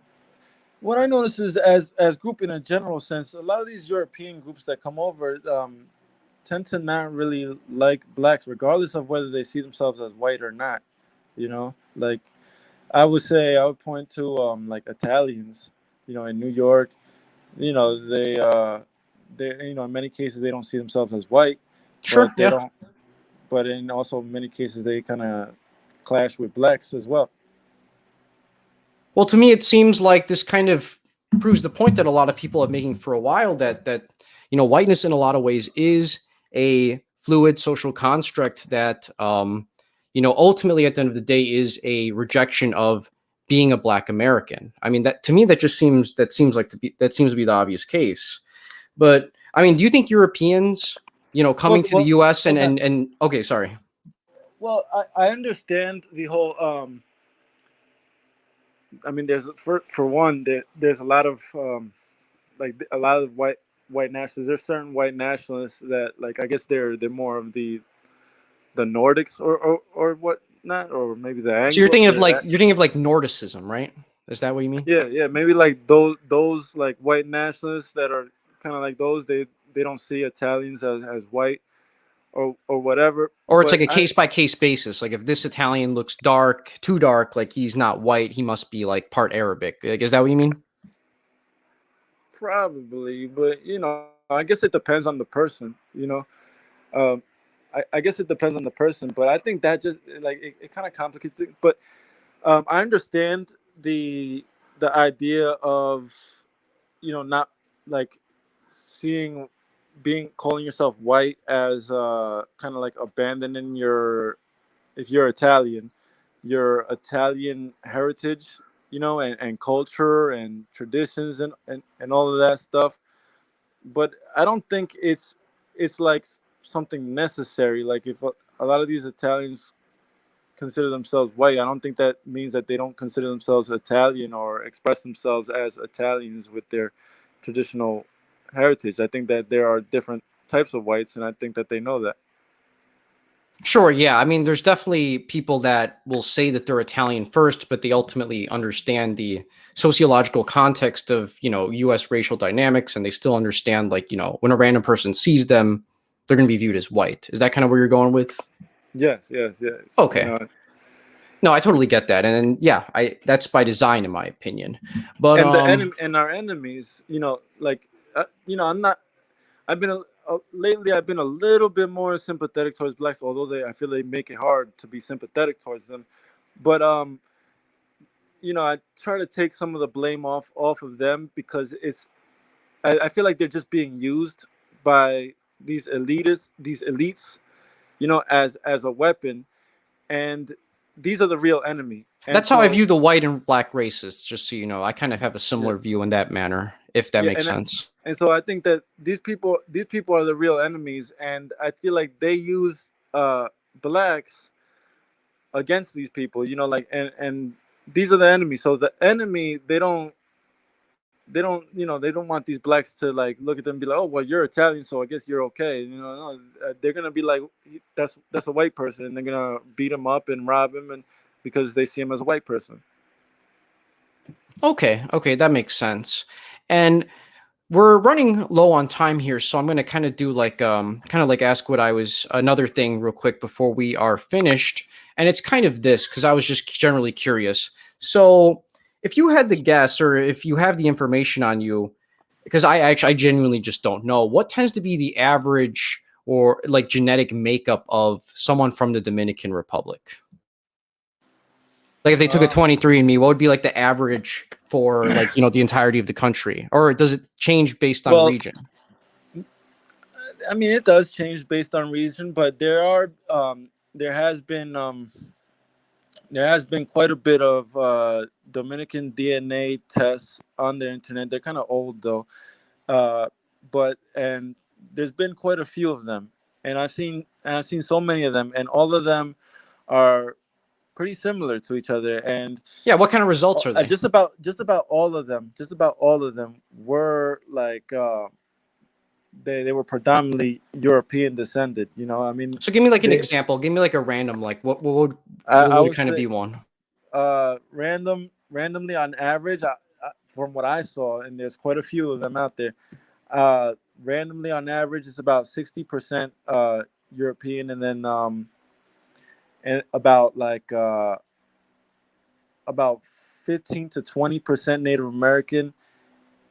what I notice is as group in a general sense, a lot of these European groups that come over tend to not really like blacks, regardless of whether they see themselves as white or not. Like I would point to like Italians, in New York. They in many cases they don't see themselves as white, Sure. but they Yeah. don't. But in also many cases they kind of clash with blacks as well. Well, to me, it seems like this kind of proves the point that a lot of people are making for a while, that whiteness in a lot of ways is a fluid social construct that ultimately at the end of the day is a rejection of being a black American. I mean, that to me that seems to be the obvious case. But I mean, do you think Europeans, coming to the Well, U.S. and okay. okay, sorry. Well, I understand the whole. I mean, there's for one, there's a lot of like a lot of white nationalists. There's certain white nationalists that like I guess they're more of the Nordics or whatnot, or maybe the So you're Anglo. thinking of you're thinking of Nordicism, right? Is that what you mean? Yeah, maybe like those like white nationalists that are kind of like those, they don't see Italians as white or whatever. Or it's But like a I case by case basis. Like if this Italian looks dark, too dark, like he's not white, he must be like part Arabic. Like, is that what you mean? probably, but I guess it depends on the person. Um, I guess it depends on the person, but I think that just like it kind of complicates things. But I understand the the idea of not like seeing being calling yourself white as kind of like abandoning your, if you're Italian, your Italian heritage, and culture and traditions and all of that stuff. But I don't think it's like something necessary. Like if a lot of these Italians consider themselves white, I don't think that means that they don't consider themselves Italian or express themselves as Italians with their traditional heritage. I think that there are different types of whites, and I think that they know that. Sure, yeah. I mean, there's definitely people that will say that they're Italian first, but they ultimately understand the sociological context of, US racial dynamics, and they still understand, like, when a random person sees them, they're going to be viewed as white. Is that kind of where you're going with? Yes, yes, yes. Okay. No, I totally get that. And yeah, I that's by design in my opinion. But And the enemy and our enemies, like I'm not. I've been lately. I've been a little bit more sympathetic towards blacks, although I feel they make it hard to be sympathetic towards them. But I try to take some of the blame off of them because I feel like they're just being used by these elites, as a weapon, and these are the real enemy. And that's how I so view the white and black racists, just so you know. I kind of have a yeah, similar view in that manner, if that yeah, makes sense. and so I think that these people are the real enemies, and I feel like they use blacks against these people, like and these are the enemies. So the enemy, they don't want these blacks to like look at them and be like, oh well, you're Italian, so I guess you're okay. No, they're gonna be like, that's a white person, and they're gonna beat him up and rob him, and because they see him as a white person. Okay, that makes sense. And we're running low on time here, so I'm going to kind of do like kind of like ask what I was another thing real quick before we are finished. And it's kind of this because I was just generally curious. So, if you had the guess or if you have the information on you, because I genuinely just don't know, what tends to be the average or like genetic makeup of someone from the Dominican Republic? Like if they took a Um, 23andMe, what would be like the average for like, the entirety of the country? Or does it change based on well, region? I mean, it does change based on region, but there has been quite a bit of Dominican DNA tests on the internet. They're kind of old though, uh, but and there's been quite a few of them, and I've seen so many of them, and all of them are pretty similar to each other, and Yeah, what kind of results are they? just about all of them were like they were predominantly European descended. I mean, So give me like an they example. Give me like a random, like I what would would kind of say be one? randomly on average, from what I saw, and there's quite a few of them out there. Randomly on average, it's about 60% European, and then and about 15 to 20% Native American,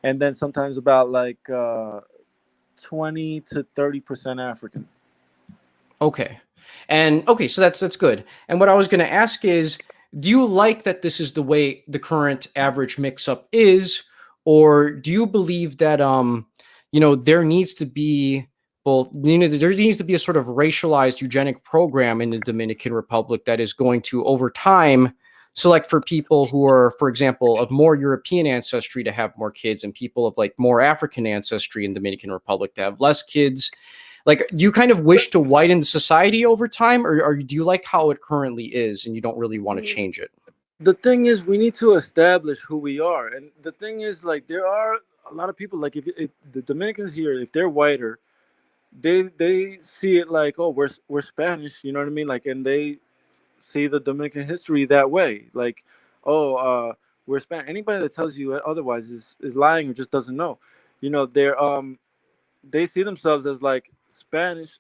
and then sometimes about like 20 to 30% African. Okay. And okay, so that's good. And what I was going to ask is, do you like that this is the way the current average mix up is, or do you believe that there needs to be both, there needs to be a sort of racialized eugenic program in the Dominican Republic that is going to over time select for people who are, for example, of more European ancestry to have more kids and people of like more African ancestry in Dominican Republic to have less kids? Like, do you kind of wish to widen society over time, or do you like how it currently is and you don't really want to change it? The thing is, we need to establish who we are, and the thing is, like, there are a lot of people, like, if the Dominicans here, if they're whiter, they see it like, oh, we're Spanish, you know what I mean, like, and they see the Dominican history that way, like, oh, We're Spanish. Anybody that tells you otherwise is lying or just doesn't know. They see themselves as like Spanish,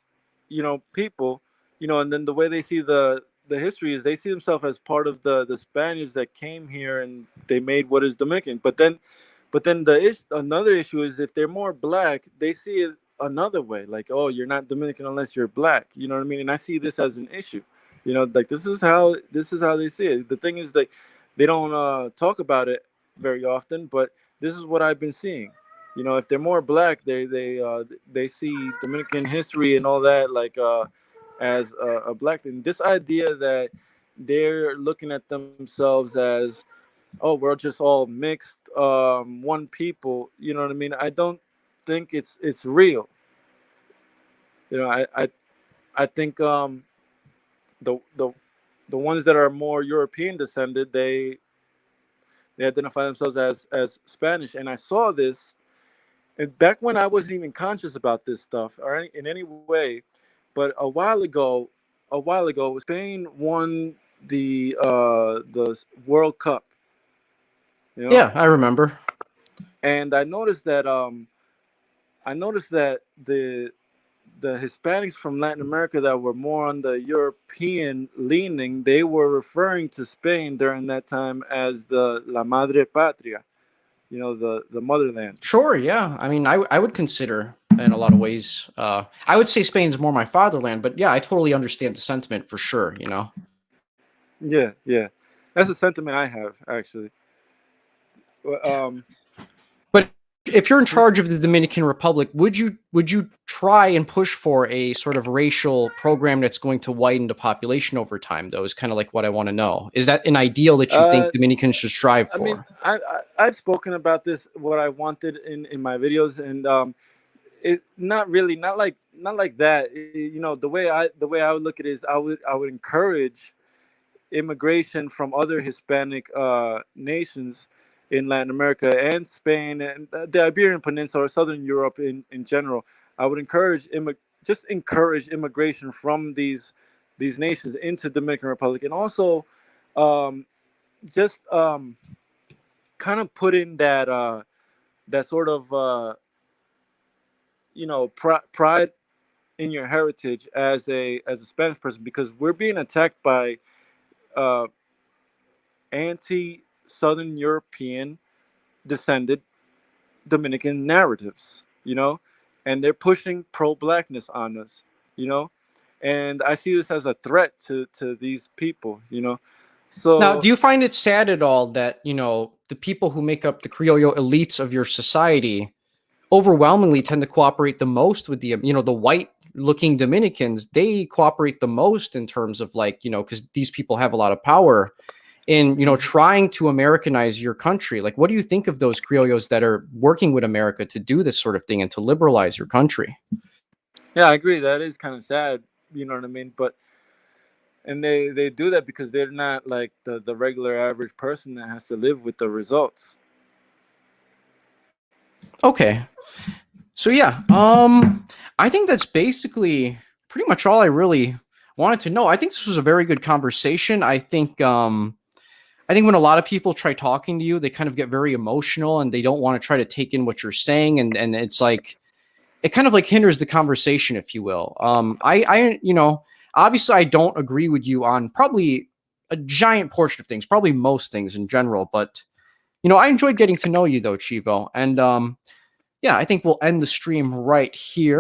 people, and then the way they see the history is they see themselves as part of the Spaniards that came here and they made what is Dominican. But then another issue is if they're more black, they see it another way, like, oh, you're not Dominican unless you're black. You know what I mean? And I see this as an issue. Like this is how they see it. The thing is that they don't talk about it very often, but this is what I've been seeing. If they're more black, they see Dominican history and all that like as a black thing. This idea that they're looking at themselves as, oh, we're just all mixed, one people. You know what I mean? I don't think it's real. I think the the ones that are more European descended, they identify themselves as Spanish, and I saw this. And back when I wasn't even conscious about this stuff or in any way, but a while ago, Spain won the World Cup, you know, Yeah, I remember. and I noticed that the Hispanics from Latin America that were more on the European leaning, they were referring to Spain during that time as the La Madre Patria, the motherland. Sure, yeah. I mean, I would consider in a lot of ways. I would say Spain's more my fatherland, but yeah, I totally understand the sentiment for sure. Yeah, yeah, that's a sentiment I have actually. Well, But if you're in charge of the Dominican Republic, would you try and push for a sort of racial program that's going to widen the population over time? Though is kind of like what I want to know. Is that an ideal that you think uh, Dominicans should strive I mean, for? I've spoken about this, what I wanted in my videos, and it not really, not like that. The way I would look at it is I would encourage immigration from other Hispanic nations in Latin America and Spain and the Iberian Peninsula or Southern Europe in general. I would just encourage immigration from these nations into Dominican Republic, and also um, just kind of put in that sort of pride in your heritage as a Spanish person, because we're being attacked by uh, anti-Southern European descended Dominican narratives, and they're pushing pro-blackness on us, you know, and I see this as a threat to these people, Now, So do you find it sad at all that the people who make up the Criollo elites of your society overwhelmingly tend to cooperate the most with the white looking Dominicans? They cooperate the most in terms of like, because these people have a lot of power in, Mhm. trying to Americanize your country. Like, what do you think of those Criollos that are working with America to do this sort of thing and to liberalize your country? Yeah, I agree. That is kind of sad. You know what I mean? But and they do that because they're not like the regular average person that has to live with the results. Okay. So yeah, I think that's basically pretty much all I really wanted to know. I think this was a very good conversation. I think when a lot of people try talking to you, they kind of get very emotional and they don't want to try to take in what you're saying, and it's like it kind of like hinders the conversation, if you will. I obviously I don't agree with you on probably a giant portion of things, probably most things in general, but I enjoyed getting to know you though, Chivo, and yeah, I think we'll end the stream right here.